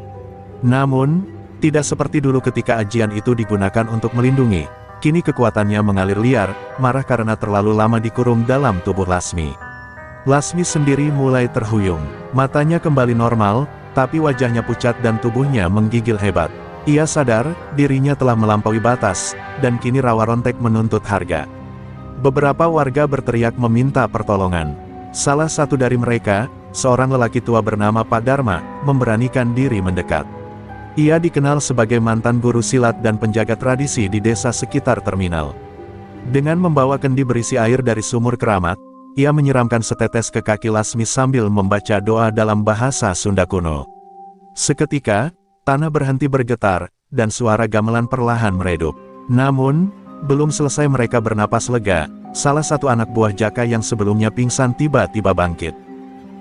Namun, tidak seperti dulu ketika ajian itu digunakan untuk melindungi. Kini kekuatannya mengalir liar, marah karena terlalu lama dikurung dalam tubuh Lasmi. Lasmi sendiri mulai terhuyung. Matanya kembali normal, tapi wajahnya pucat dan tubuhnya menggigil hebat. Ia sadar, dirinya telah melampaui batas, dan kini rawa rontek menuntut harga. Beberapa warga berteriak meminta pertolongan. Salah satu dari mereka, seorang lelaki tua bernama Pak Dharma, memberanikan diri mendekat. Ia dikenal sebagai mantan guru silat dan penjaga tradisi di desa sekitar terminal. Dengan membawa kendi berisi air dari sumur keramat, ia menyiramkan setetes ke kaki Lasmi sambil membaca doa dalam bahasa Sunda kuno. Seketika, tanah berhenti bergetar, dan suara gamelan perlahan meredup. Namun, belum selesai mereka bernapas lega, salah satu anak buah Jaka yang sebelumnya pingsan tiba-tiba bangkit.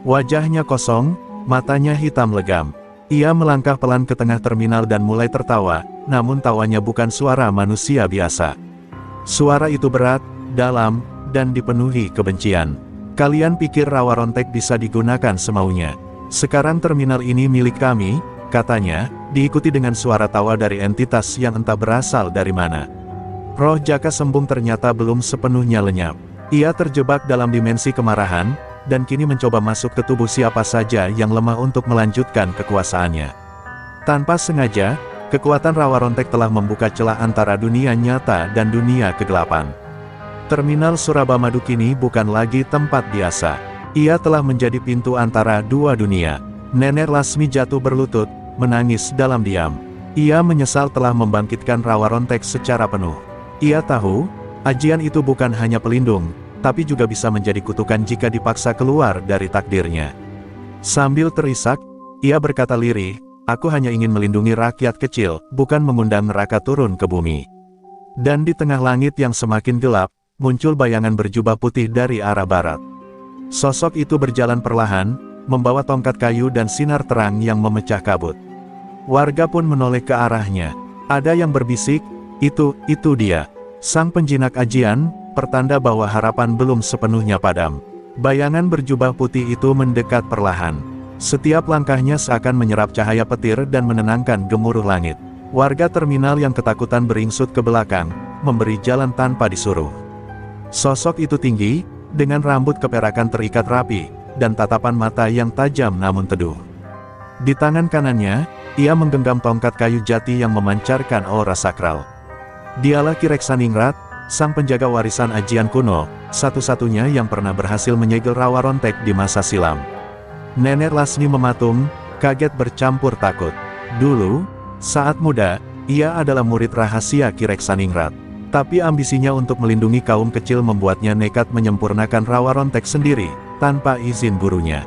Wajahnya kosong, matanya hitam legam. Ia melangkah pelan ke tengah terminal dan mulai tertawa, namun tawanya bukan suara manusia biasa. Suara itu berat, dalam, dan dipenuhi kebencian. Kalian pikir rawa rontek bisa digunakan semaunya? Sekarang terminal ini milik kami, katanya, diikuti dengan suara tawa dari entitas yang entah berasal dari mana. Roh Jaka sembung ternyata belum sepenuhnya lenyap. Ia terjebak dalam dimensi kemarahan, dan kini mencoba masuk ke tubuh siapa saja yang lemah untuk melanjutkan kekuasaannya. Tanpa sengaja, kekuatan rawa rontek telah membuka celah antara dunia nyata dan dunia kegelapan. Terminal Surabamadu kini bukan lagi tempat biasa. Ia telah menjadi pintu antara dua dunia. Nenek Lasmi jatuh berlutut, menangis dalam diam. Ia menyesal telah membangkitkan rawa rontek secara penuh. Ia tahu, ajian itu bukan hanya pelindung, tapi juga bisa menjadi kutukan jika dipaksa keluar dari takdirnya. Sambil terisak, ia berkata lirih, "Aku hanya ingin melindungi rakyat kecil, bukan mengundang neraka turun ke bumi." Dan di tengah langit yang semakin gelap, muncul bayangan berjubah putih dari arah barat. Sosok itu berjalan perlahan, membawa tongkat kayu dan sinar terang yang memecah kabut. Warga pun menoleh ke arahnya. Ada yang berbisik, itu dia. Sang penjinak ajian, pertanda bahwa harapan belum sepenuhnya padam. Bayangan berjubah putih itu mendekat perlahan. Setiap langkahnya seakan menyerap cahaya petir dan menenangkan gemuruh langit. Warga terminal yang ketakutan beringsut ke belakang, memberi jalan tanpa disuruh. Sosok itu tinggi, dengan rambut keperakan terikat rapi, dan tatapan mata yang tajam namun teduh. Di tangan kanannya, ia menggenggam tongkat kayu jati yang memancarkan aura sakral. Dialah Ki Reksaningrat, sang penjaga warisan ajian kuno, satu-satunya yang pernah berhasil menyegel Rawa Rontek di masa silam. Nenek Lasmi mematung, kaget bercampur takut. Dulu, saat muda, ia adalah murid rahasia Ki Reksaningrat. Tapi ambisinya untuk melindungi kaum kecil membuatnya nekat menyempurnakan Rawa Rontek sendiri, tanpa izin gurunya.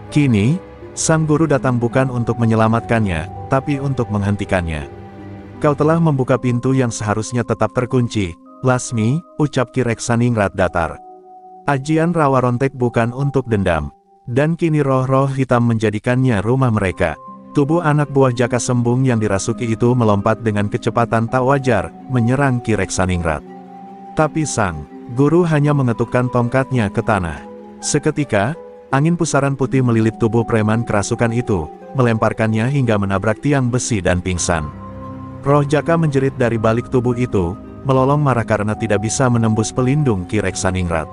Kini, sang guru datang bukan untuk menyelamatkannya, tapi untuk menghentikannya. Kau telah membuka pintu yang seharusnya tetap terkunci, Lasmi, ucap Ki Reksaningrat datar. Ajian Rawa Rontek bukan untuk dendam. Dan kini roh-roh hitam menjadikannya rumah mereka. Tubuh anak buah Jaka Sembung yang dirasuki itu melompat dengan kecepatan tak wajar, menyerang Ki Reksaningrat. Tapi sang guru hanya mengetukkan tongkatnya ke tanah. Seketika, angin pusaran putih melilit tubuh preman kerasukan itu, melemparkannya hingga menabrak tiang besi dan pingsan. Roh Jaka menjerit dari balik tubuh itu, melolong marah karena tidak bisa menembus pelindung Ki Reksaningrat.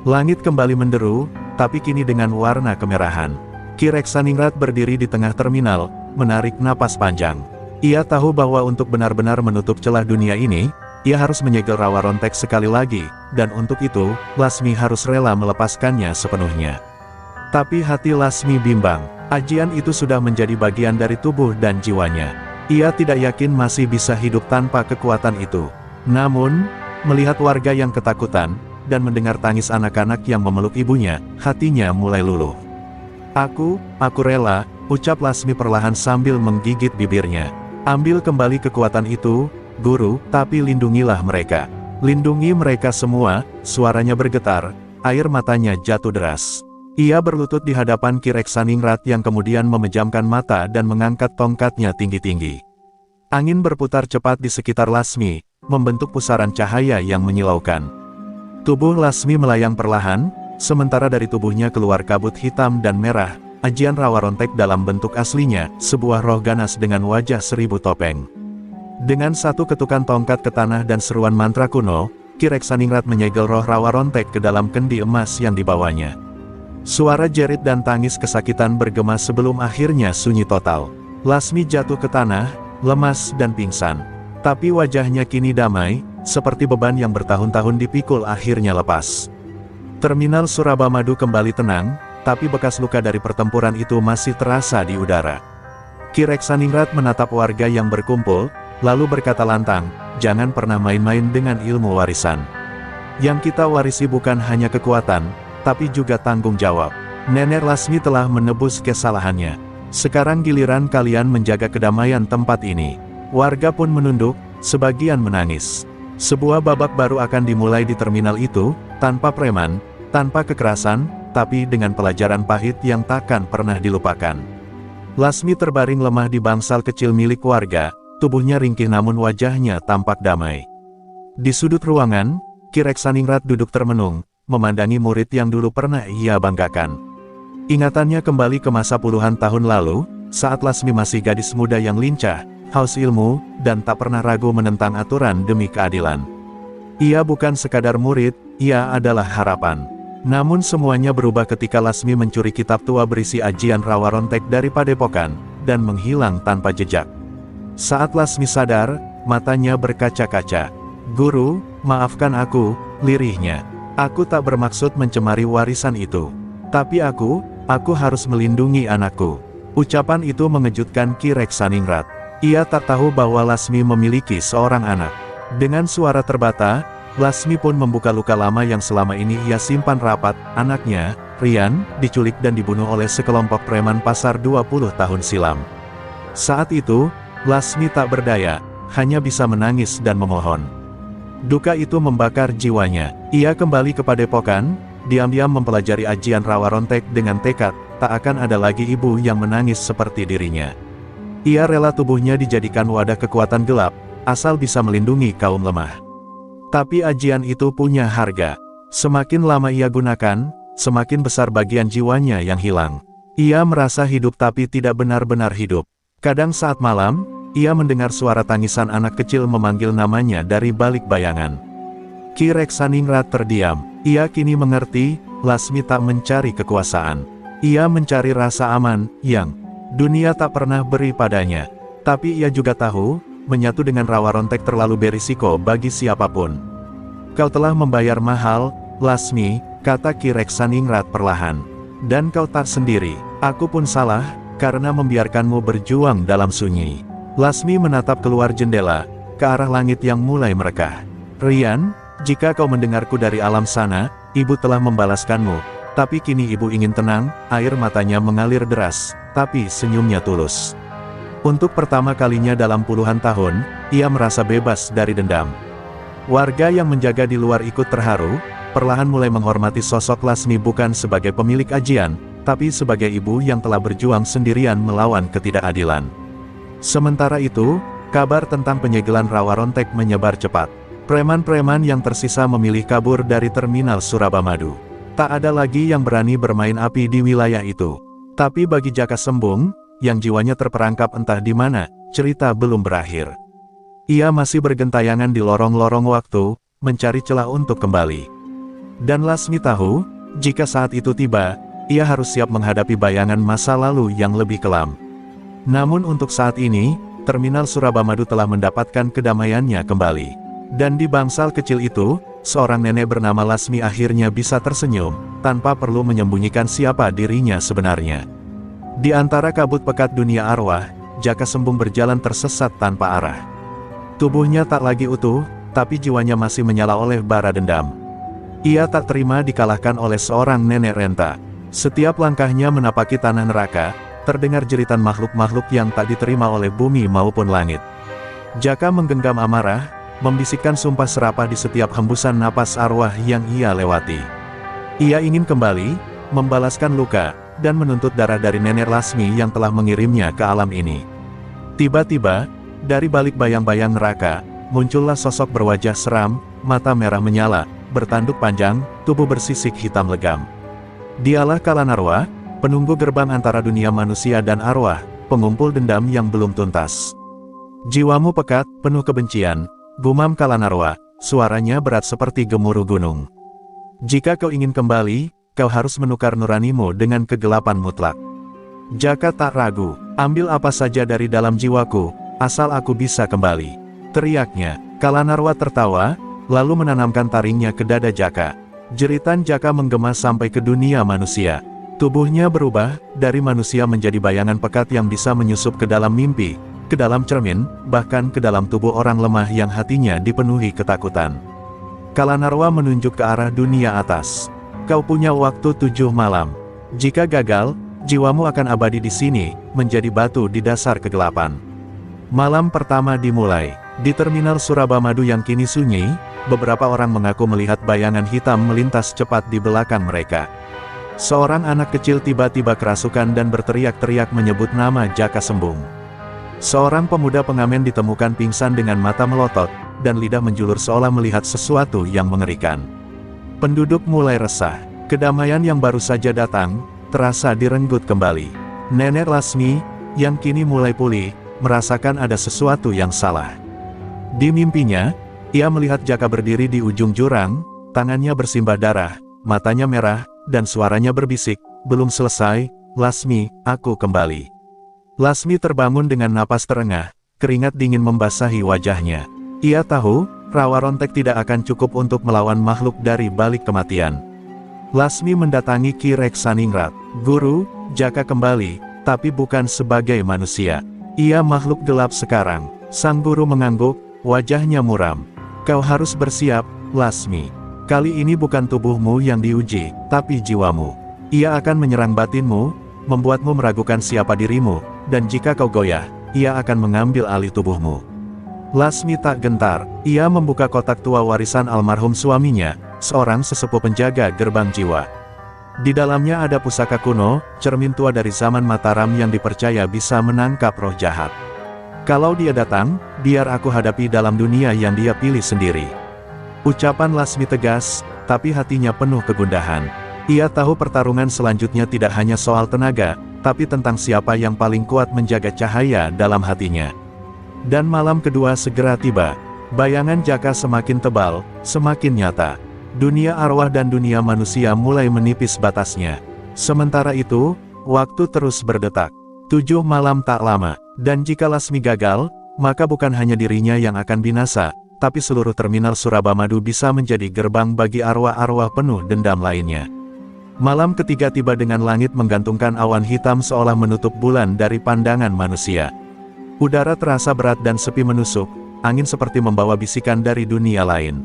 Langit kembali menderu, tapi kini dengan warna kemerahan. Ki Reksaningrat berdiri di tengah terminal, menarik napas panjang. Ia tahu bahwa untuk benar-benar menutup celah dunia ini, ia harus menyegel Rawa Rontek sekali lagi, dan untuk itu, Lasmi harus rela melepaskannya sepenuhnya. Tapi hati Lasmi bimbang, ajian itu sudah menjadi bagian dari tubuh dan jiwanya. Ia tidak yakin masih bisa hidup tanpa kekuatan itu. Namun, melihat warga yang ketakutan, dan mendengar tangis anak-anak yang memeluk ibunya, hatinya mulai luluh. Aku rela, ucap Lasmi perlahan sambil menggigit bibirnya. Ambil kembali kekuatan itu, guru, tapi lindungilah mereka. Lindungi mereka semua, suaranya bergetar, air matanya jatuh deras. Ia berlutut di hadapan Ki Reksaningrat yang kemudian memejamkan mata dan mengangkat tongkatnya tinggi-tinggi. Angin berputar cepat di sekitar Lasmi, membentuk pusaran cahaya yang menyilaukan. Tubuh Lasmi melayang perlahan, sementara dari tubuhnya keluar kabut hitam dan merah, ajian Rawa Rontek dalam bentuk aslinya, sebuah roh ganas dengan wajah 1000 topeng. Dengan satu ketukan tongkat ke tanah dan seruan mantra kuno, Ki Reksaningrat menyegel roh Rawa Rontek ke dalam kendi emas yang dibawanya. Suara jerit dan tangis kesakitan bergema sebelum akhirnya sunyi total. Lasmi jatuh ke tanah, lemas dan pingsan. Tapi wajahnya kini damai, seperti beban yang bertahun-tahun dipikul akhirnya lepas. Terminal Surabamadu kembali tenang, tapi bekas luka dari pertempuran itu masih terasa di udara. Ki Reksaningrat menatap warga yang berkumpul, lalu berkata lantang, jangan pernah main-main dengan ilmu warisan. Yang kita warisi bukan hanya kekuatan, tapi juga tanggung jawab. Nenek Lasmi telah menebus kesalahannya. Sekarang giliran kalian menjaga kedamaian tempat ini. Warga pun menunduk, sebagian menangis. Sebuah babak baru akan dimulai di terminal itu, tanpa preman, tanpa kekerasan, tapi dengan pelajaran pahit yang takkan pernah dilupakan. Lasmi terbaring lemah di bangsal kecil milik warga, tubuhnya ringkih namun wajahnya tampak damai. Di sudut ruangan, Ki Reksaningrat duduk termenung, memandangi murid yang dulu pernah ia banggakan. Ingatannya kembali ke masa puluhan tahun lalu, saat Lasmi masih gadis muda yang lincah, haus ilmu, dan tak pernah ragu menentang aturan demi keadilan. Ia bukan sekadar murid, ia adalah harapan. Namun semuanya berubah ketika Lasmi mencuri kitab tua berisi ajian Rawa Rontek dari padepokan, dan menghilang tanpa jejak. Saat Lasmi sadar, matanya berkaca-kaca. Guru, maafkan aku, lirihnya. Aku tak bermaksud mencemari warisan itu. Tapi aku harus melindungi anakku. Ucapan itu mengejutkan Ki Reksaningrat. Ia tak tahu bahwa Lasmi memiliki seorang anak. Dengan suara terbata, Lasmi pun membuka luka lama yang selama ini ia simpan rapat. Anaknya, Rian, diculik dan dibunuh oleh sekelompok preman pasar 20 tahun silam. Saat itu, Lasmi tak berdaya, hanya bisa menangis dan memohon. Duka itu membakar jiwanya. Ia kembali ke padepokan, diam-diam mempelajari ajian Rawa Rontek dengan tekad, tak akan ada lagi ibu yang menangis seperti dirinya. Ia rela tubuhnya dijadikan wadah kekuatan gelap, asal bisa melindungi kaum lemah. Tapi ajian itu punya harga. Semakin lama ia gunakan, semakin besar bagian jiwanya yang hilang. Ia merasa hidup tapi tidak benar-benar hidup. Kadang saat malam, ia mendengar suara tangisan anak kecil memanggil namanya dari balik bayangan. Ki Reksaningrat terdiam. Ia kini mengerti, Lasmi tak mencari kekuasaan. Ia mencari rasa aman, yang dunia tak pernah beri padanya. Tapi ia juga tahu, menyatu dengan Rawa Rontek terlalu berisiko bagi siapapun. Kau telah membayar mahal, Lasmi, kata Ki Reksaningrat perlahan. Dan kau tak sendiri. Aku pun salah, karena membiarkanmu berjuang dalam sunyi. Lasmi menatap keluar jendela, ke arah langit yang mulai merekah. Rian, jika kau mendengarku dari alam sana, ibu telah membalaskanmu. Tapi kini ibu ingin tenang, air matanya mengalir deras, tapi senyumnya tulus. Untuk pertama kalinya dalam puluhan tahun, ia merasa bebas dari dendam. Warga yang menjaga di luar ikut terharu, perlahan mulai menghormati sosok Lasmi bukan sebagai pemilik ajian, tapi sebagai ibu yang telah berjuang sendirian melawan ketidakadilan. Sementara itu, kabar tentang penyegelan Rawa Rontek menyebar cepat. Preman-preman yang tersisa memilih kabur dari terminal Surabamadu. Tak ada lagi yang berani bermain api di wilayah itu. Tapi bagi Jaka Sembung, yang jiwanya terperangkap entah di mana, cerita belum berakhir. Ia masih bergentayangan di lorong-lorong waktu, mencari celah untuk kembali. Dan Lasmi tahu, jika saat itu tiba, ia harus siap menghadapi bayangan masa lalu yang lebih kelam. Namun untuk saat ini, terminal Surabamadu telah mendapatkan kedamaiannya kembali. Dan di bangsal kecil itu, seorang nenek bernama Lasmi akhirnya bisa tersenyum, tanpa perlu menyembunyikan siapa dirinya sebenarnya. Di antara kabut pekat dunia arwah, Jaka Sembung berjalan tersesat tanpa arah. Tubuhnya tak lagi utuh, tapi jiwanya masih menyala oleh bara dendam. Ia tak terima dikalahkan oleh seorang nenek renta. Setiap langkahnya menapaki tanah neraka, terdengar jeritan makhluk-makhluk yang tak diterima oleh bumi maupun langit. Jaka menggenggam amarah, membisikkan sumpah serapah di setiap hembusan napas arwah yang ia lewati. Ia ingin kembali, membalaskan luka, dan menuntut darah dari nenek Lasmi yang telah mengirimnya ke alam ini. Tiba-tiba, dari balik bayang-bayang neraka, muncullah sosok berwajah seram, mata merah menyala, bertanduk panjang, tubuh bersisik hitam legam. Dialah Kalanarwa, penunggu gerbang antara dunia manusia dan arwah, pengumpul dendam yang belum tuntas. Jiwamu pekat, penuh kebencian, gumam Kalanarwa, suaranya berat seperti gemuruh gunung. Jika kau ingin kembali, kau harus menukar nuranimu dengan kegelapan mutlak. Jaka tak ragu, ambil apa saja dari dalam jiwaku, asal aku bisa kembali. Teriaknya. Kalanarwa tertawa, lalu menanamkan taringnya ke dada Jaka. Jeritan Jaka menggema sampai ke dunia manusia. Tubuhnya berubah, dari manusia menjadi bayangan pekat yang bisa menyusup ke dalam mimpi, ke dalam cermin, bahkan ke dalam tubuh orang lemah yang hatinya dipenuhi ketakutan. Kalanarwa menunjuk ke arah dunia atas. Kau punya waktu 7 malam. Jika gagal, jiwamu akan abadi di sini, menjadi batu di dasar kegelapan. Malam pertama dimulai. Di terminal Surabamadu yang kini sunyi, beberapa orang mengaku melihat bayangan hitam melintas cepat di belakang mereka. Seorang anak kecil tiba-tiba kerasukan dan berteriak-teriak menyebut nama Jaka Sembung. Seorang pemuda pengamen ditemukan pingsan dengan mata melotot, dan lidah menjulur seolah melihat sesuatu yang mengerikan. Penduduk mulai resah. Kedamaian yang baru saja datang, terasa direnggut kembali. Nenek Lasmi, yang kini mulai pulih, merasakan ada sesuatu yang salah. Di mimpinya, ia melihat Jaka berdiri di ujung jurang, tangannya bersimbah darah, matanya merah, dan suaranya berbisik, belum selesai, Lasmi, aku kembali. Lasmi terbangun dengan napas terengah, keringat dingin membasahi wajahnya. Ia tahu, Rawa Rontek tidak akan cukup untuk melawan makhluk dari balik kematian. Lasmi mendatangi Ki Reksaningrat. Guru, Jaka kembali, tapi bukan sebagai manusia. Ia makhluk gelap sekarang. Sang guru mengangguk, wajahnya muram. Kau harus bersiap, Lasmi. Kali ini bukan tubuhmu yang diuji, tapi jiwamu. Ia akan menyerang batinmu, membuatmu meragukan siapa dirimu, dan jika kau goyah, ia akan mengambil alih tubuhmu. Lasmi tak gentar, ia membuka kotak tua warisan almarhum suaminya, seorang sesepuh penjaga gerbang jiwa. Di dalamnya ada pusaka kuno, cermin tua dari zaman Mataram yang dipercaya bisa menangkap roh jahat. Kalau dia datang, biar aku hadapi dalam dunia yang dia pilih sendiri. Ucapan Lasmi tegas, tapi hatinya penuh kegundahan. Ia tahu pertarungan selanjutnya tidak hanya soal tenaga, tapi tentang siapa yang paling kuat menjaga cahaya dalam hatinya. Dan malam kedua segera tiba. Bayangan Jaka semakin tebal, semakin nyata. Dunia arwah dan dunia manusia mulai menipis batasnya. Sementara itu, waktu terus berdetak. 7 malam tak lama, dan jika Lasmi gagal, maka bukan hanya dirinya yang akan binasa, tapi seluruh terminal Surabamadu bisa menjadi gerbang bagi arwah-arwah penuh dendam lainnya. Malam ketiga tiba dengan langit menggantungkan awan hitam seolah menutup bulan dari pandangan manusia. Udara terasa berat dan sepi menusuk, angin seperti membawa bisikan dari dunia lain.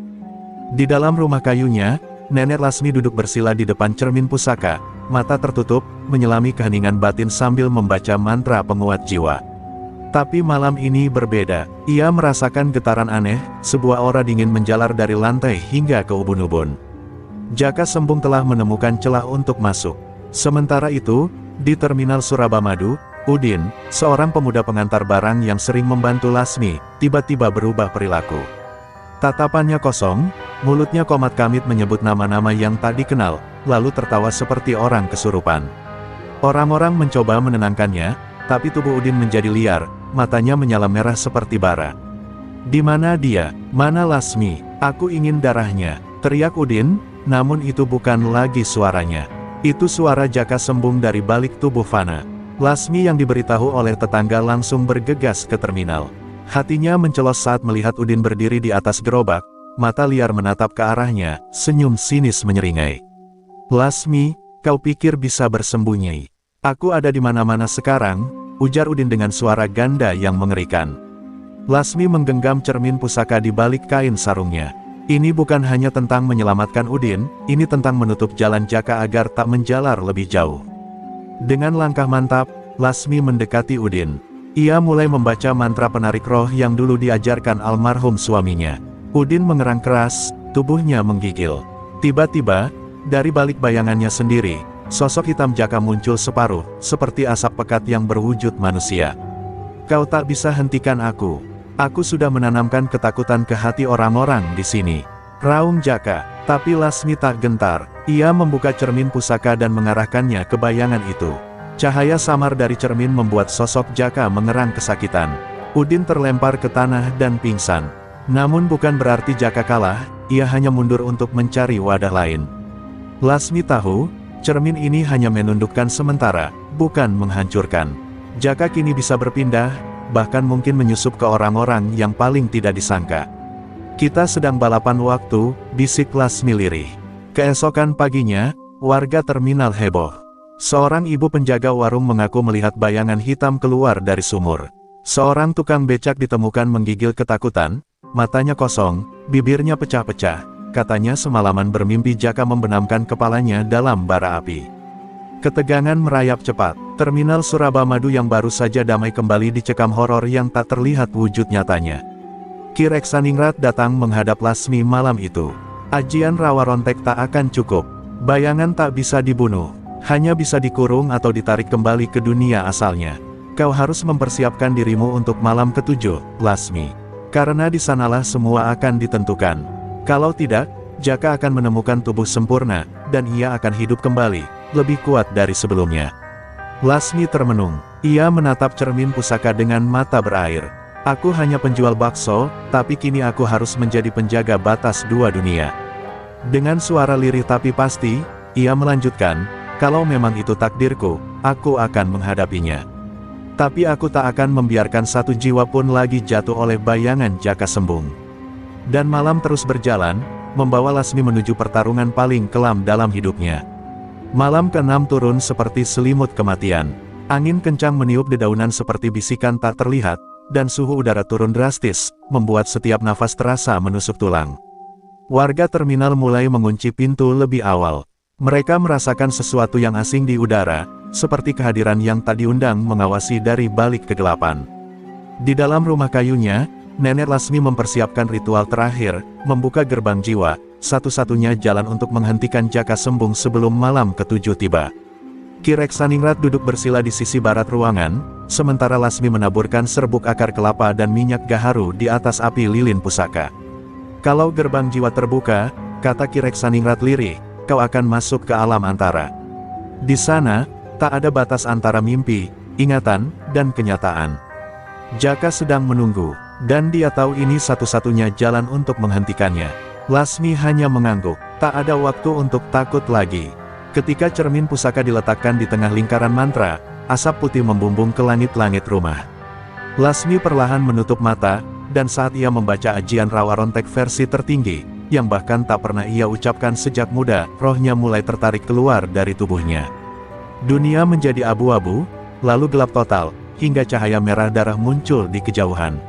Di dalam rumah kayunya, Nenek Lasmi duduk bersila di depan cermin pusaka, mata tertutup, menyelami keheningan batin sambil membaca mantra penguat jiwa. Tapi malam ini berbeda, ia merasakan getaran aneh, sebuah aura dingin menjalar dari lantai hingga ke ubun-ubun. Jaka Sembung telah menemukan celah untuk masuk. Sementara itu, di terminal Surabamadu, Udin, seorang pemuda pengantar barang yang sering membantu Lasmi, tiba-tiba berubah perilaku. Tatapannya kosong, mulutnya komat kamit menyebut nama-nama yang tak dikenal, lalu tertawa seperti orang kesurupan. Orang-orang mencoba menenangkannya, tapi tubuh Udin menjadi liar, matanya menyala merah seperti bara. "Di mana dia? Mana Lasmi? Aku ingin darahnya!" teriak Udin, namun itu bukan lagi suaranya. Itu suara Jaka Sembung dari balik tubuh Fana. Lasmi yang diberitahu oleh tetangga langsung bergegas ke terminal. Hatinya mencelos saat melihat Udin berdiri di atas gerobak, mata liar menatap ke arahnya, senyum sinis menyeringai. "Lasmi, kau pikir bisa bersembunyi? Aku ada di mana-mana sekarang," ujar Udin dengan suara ganda yang mengerikan. Lasmi menggenggam cermin pusaka di balik kain sarungnya. Ini bukan hanya tentang menyelamatkan Udin, ini tentang menutup jalan Jaka agar tak menjalar lebih jauh. Dengan langkah mantap, Lasmi mendekati Udin. Ia mulai membaca mantra penarik roh yang dulu diajarkan almarhum suaminya. Udin mengerang keras, tubuhnya menggigil. Tiba-tiba, dari balik bayangannya sendiri, sosok hitam Jaka muncul separuh, seperti asap pekat yang berwujud manusia. "Kau tak bisa hentikan aku. Aku sudah menanamkan ketakutan ke hati orang-orang di sini," raung Jaka. Tapi Lasmi tak gentar. Ia membuka cermin pusaka dan mengarahkannya ke bayangan itu. Cahaya samar dari cermin membuat sosok Jaka mengerang kesakitan. Udin terlempar ke tanah dan pingsan. Namun bukan berarti Jaka kalah, ia hanya mundur untuk mencari wadah lain. Lasmi tahu, cermin ini hanya menundukkan sementara, bukan menghancurkan. Jaka kini bisa berpindah, bahkan mungkin menyusup ke orang-orang yang paling tidak disangka. "Kita sedang balapan waktu," bisik Lasmi lirih. Keesokan paginya, warga terminal heboh. Seorang ibu penjaga warung mengaku melihat bayangan hitam keluar dari sumur. Seorang tukang becak ditemukan menggigil ketakutan, matanya kosong, bibirnya pecah-pecah. Katanya semalaman bermimpi Jaka membenamkan kepalanya dalam bara api. Ketegangan merayap cepat. Terminal Surabamadu yang baru saja damai kembali dicekam horor yang tak terlihat wujud nyatanya. Ki Reksaningrat datang menghadap Lasmi malam itu. Ajian rawa rontek tak akan cukup. Bayangan tak bisa dibunuh. Hanya bisa dikurung atau ditarik kembali ke dunia asalnya. Kau harus mempersiapkan dirimu untuk malam ketujuh, Lasmi. Karena di sanalah semua akan ditentukan. Kalau tidak, Jaka akan menemukan tubuh sempurna, dan ia akan hidup kembali, lebih kuat dari sebelumnya. Lasmi termenung. Ia menatap cermin pusaka dengan mata berair. "Aku hanya penjual bakso, tapi kini aku harus menjadi penjaga batas dua dunia." Dengan suara lirih tapi pasti, ia melanjutkan, "Kalau memang itu takdirku, aku akan menghadapinya. Tapi aku tak akan membiarkan satu jiwa pun lagi jatuh oleh bayangan Jaka Sembung." Dan malam terus berjalan, membawa Lasmi menuju pertarungan paling kelam dalam hidupnya. Malam ke-6 turun seperti selimut kematian. Angin kencang meniup dedaunan seperti bisikan tak terlihat, dan suhu udara turun drastis, membuat setiap nafas terasa menusuk tulang. Warga terminal mulai mengunci pintu lebih awal. Mereka merasakan sesuatu yang asing di udara, seperti kehadiran yang tak diundang mengawasi dari balik kegelapan. Di dalam rumah kayunya, Nenek Lasmi mempersiapkan ritual terakhir, membuka gerbang jiwa, satu-satunya jalan untuk menghentikan Jaka Sembung sebelum malam ketujuh tiba. Ki Reksaningrat duduk bersila di sisi barat ruangan, sementara Lasmi menaburkan serbuk akar kelapa dan minyak gaharu di atas api lilin pusaka. Kalau gerbang jiwa terbuka, kata Ki Reksaningrat lirih, kau akan masuk ke alam antara. Di sana, tak ada batas antara mimpi, ingatan, dan kenyataan. Jaka sedang menunggu, dan dia tahu ini satu-satunya jalan untuk menghentikannya. Lasmi hanya mengangguk, tak ada waktu untuk takut lagi. Ketika cermin pusaka diletakkan di tengah lingkaran mantra, asap putih membumbung ke langit-langit rumah. Lasmi perlahan menutup mata, dan saat ia membaca ajian Rawa Rontek versi tertinggi, yang bahkan tak pernah ia ucapkan sejak muda, rohnya mulai tertarik keluar dari tubuhnya. Dunia menjadi abu-abu, lalu gelap total, hingga cahaya merah darah muncul di kejauhan.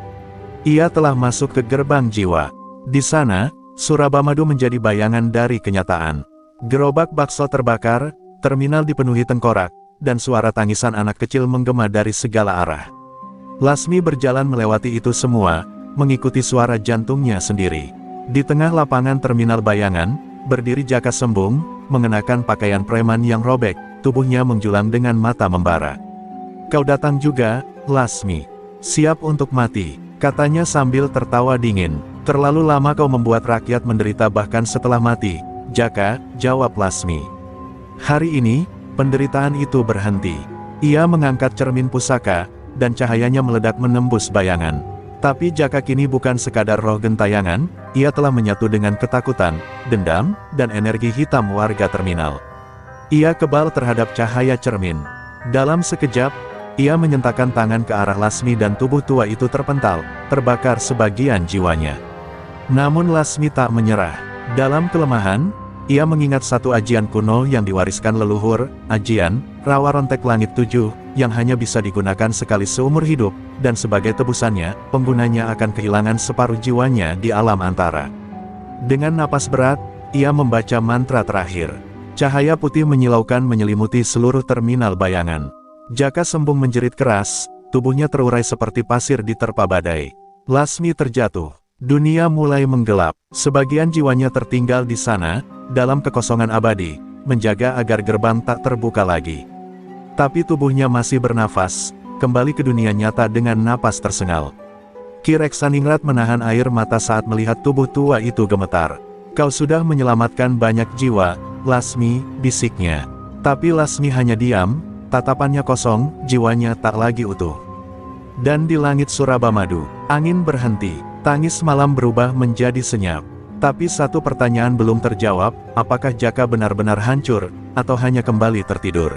Ia telah masuk ke gerbang jiwa. Di sana, Surabamadu menjadi bayangan dari kenyataan. Gerobak bakso terbakar, terminal dipenuhi tengkorak, dan suara tangisan anak kecil menggema dari segala arah. Lasmi berjalan melewati itu semua, mengikuti suara jantungnya sendiri. Di tengah lapangan terminal bayangan, berdiri Jaka Sembung, mengenakan pakaian preman yang robek, tubuhnya menjulang dengan mata membara. Kau datang juga, Lasmi. Siap untuk mati, katanya sambil tertawa dingin. Terlalu lama kau membuat rakyat menderita bahkan setelah mati, Jaka, jawab Lasmi. Hari ini, penderitaan itu berhenti. Ia mengangkat cermin pusaka, dan cahayanya meledak menembus bayangan. Tapi Jaka kini bukan sekadar roh gentayangan, ia telah menyatu dengan ketakutan, dendam, dan energi hitam warga terminal. Ia kebal terhadap cahaya cermin. Dalam sekejap, ia menyentakkan tangan ke arah Lasmi dan tubuh tua itu terpental, terbakar sebagian jiwanya. Namun Lasmi tak menyerah. Dalam kelemahan, ia mengingat satu ajian kuno yang diwariskan leluhur, ajian Rawa Rontek Langit 7, yang hanya bisa digunakan sekali seumur hidup, dan sebagai tebusannya, penggunanya akan kehilangan separuh jiwanya di alam antara. Dengan napas berat, ia membaca mantra terakhir. Cahaya putih menyilaukan menyelimuti seluruh terminal bayangan. Jaka Sembung menjerit keras, tubuhnya terurai seperti pasir diterpa badai. Lasmi terjatuh. Dunia mulai menggelap. Sebagian jiwanya tertinggal di sana, dalam kekosongan abadi, menjaga agar gerbang tak terbuka lagi. Tapi tubuhnya masih bernafas, kembali ke dunia nyata dengan napas tersengal. Ki Reksaningrat menahan air mata saat melihat tubuh tua itu gemetar. Kau sudah menyelamatkan banyak jiwa, Lasmi, bisiknya. Tapi Lasmi hanya diam, tatapannya kosong, jiwanya tak lagi utuh. Dan di langit Surabamadu, angin berhenti, tangis malam berubah menjadi senyap. Tapi satu pertanyaan belum terjawab, apakah Jaka benar-benar hancur, atau hanya kembali tertidur?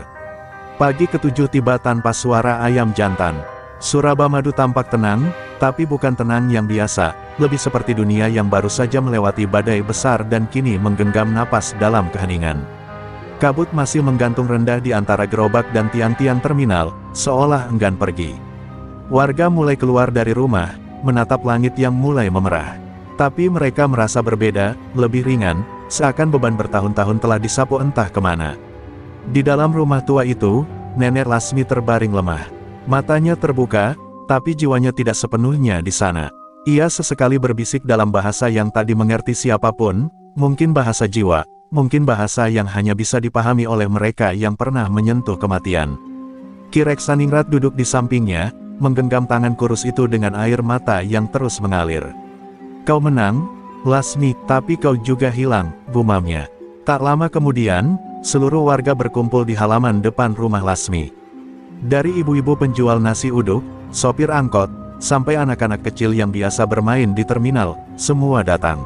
Pagi ketujuh tiba tanpa suara ayam jantan. Surabamadu tampak tenang, tapi bukan tenang yang biasa, lebih seperti dunia yang baru saja melewati badai besar dan kini menggenggam napas dalam keheningan. Kabut masih menggantung rendah di antara gerobak dan tiang-tiang terminal, seolah enggan pergi. Warga mulai keluar dari rumah, menatap langit yang mulai memerah. Tapi mereka merasa berbeda, lebih ringan, seakan beban bertahun-tahun telah disapu entah kemana. Di dalam rumah tua itu, Nenek Lasmi terbaring lemah. Matanya terbuka, tapi jiwanya tidak sepenuhnya di sana. Ia sesekali berbisik dalam bahasa yang tak dimengerti siapapun, mungkin bahasa jiwa, mungkin bahasa yang hanya bisa dipahami oleh mereka yang pernah menyentuh kematian. Ki Reksaningrat duduk di sampingnya, menggenggam tangan kurus itu dengan air mata yang terus mengalir. Kau menang, Lasmi, tapi kau juga hilang, gumamnya. Tak lama kemudian, seluruh warga berkumpul di halaman depan rumah Lasmi. Dari ibu-ibu penjual nasi uduk, sopir angkot, sampai anak-anak kecil yang biasa bermain di terminal, semua datang.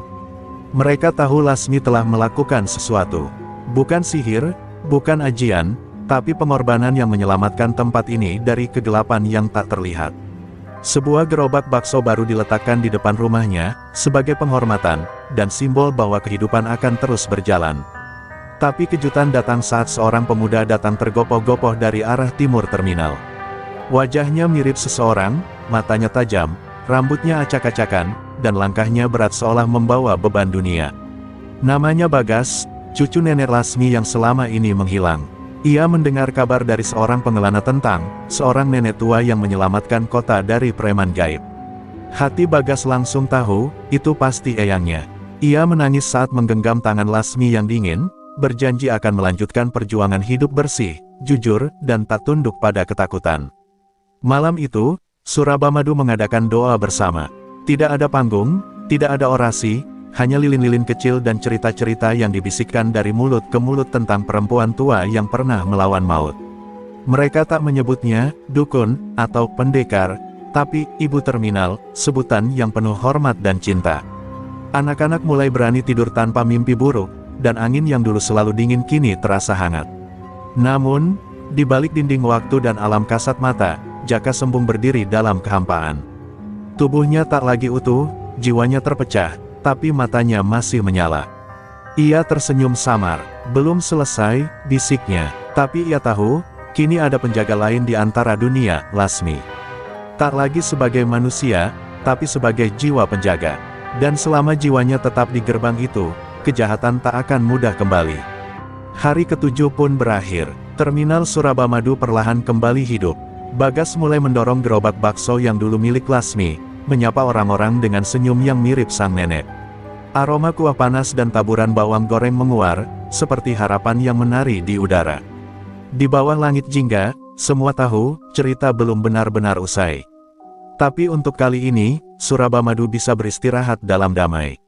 Mereka tahu Lasmi telah melakukan sesuatu. Bukan sihir, bukan ajian, tapi pengorbanan yang menyelamatkan tempat ini dari kegelapan yang tak terlihat. Sebuah gerobak bakso baru diletakkan di depan rumahnya, sebagai penghormatan, dan simbol bahwa kehidupan akan terus berjalan. Tapi kejutan datang saat seorang pemuda datang tergopoh-gopoh dari arah timur terminal. Wajahnya mirip seseorang, matanya tajam, rambutnya acak-acakan, dan langkahnya berat seolah membawa beban dunia. Namanya Bagas, cucu Nenek Lasmi yang selama ini menghilang. Ia mendengar kabar dari seorang pengelana tentang seorang nenek tua yang menyelamatkan kota dari preman gaib. Hati Bagas langsung tahu, itu pasti eyangnya. Ia menangis saat menggenggam tangan Lasmi yang dingin, berjanji akan melanjutkan perjuangan hidup bersih, jujur, dan tak tunduk pada ketakutan. Malam itu, Surabamadu mengadakan doa bersama. Tidak ada panggung, tidak ada orasi, hanya lilin-lilin kecil dan cerita-cerita yang dibisikkan dari mulut ke mulut tentang perempuan tua yang pernah melawan maut. Mereka tak menyebutnya dukun atau pendekar, tapi ibu terminal, sebutan yang penuh hormat dan cinta. Anak-anak mulai berani tidur tanpa mimpi buruk, dan angin yang dulu selalu dingin kini terasa hangat. Namun, di balik dinding waktu dan alam kasat mata, Jaka Sembung berdiri dalam kehampaan. Tubuhnya tak lagi utuh, jiwanya terpecah, tapi matanya masih menyala. Ia tersenyum samar. Belum selesai, bisiknya. Tapi ia tahu, kini ada penjaga lain di antara dunia, Lasmi. Tak lagi sebagai manusia, tapi sebagai jiwa penjaga. Dan selama jiwanya tetap di gerbang itu, kejahatan tak akan mudah kembali. Hari ke-7 pun berakhir. Terminal Surabamadu perlahan kembali hidup. Bagas mulai mendorong gerobak bakso yang dulu milik Lasmi, menyapa orang-orang dengan senyum yang mirip sang nenek. Aroma kuah panas dan taburan bawang goreng menguar, seperti harapan yang menari di udara. Di bawah langit jingga, semua tahu, cerita belum benar-benar usai. Tapi untuk kali ini, Surabamadu bisa beristirahat dalam damai.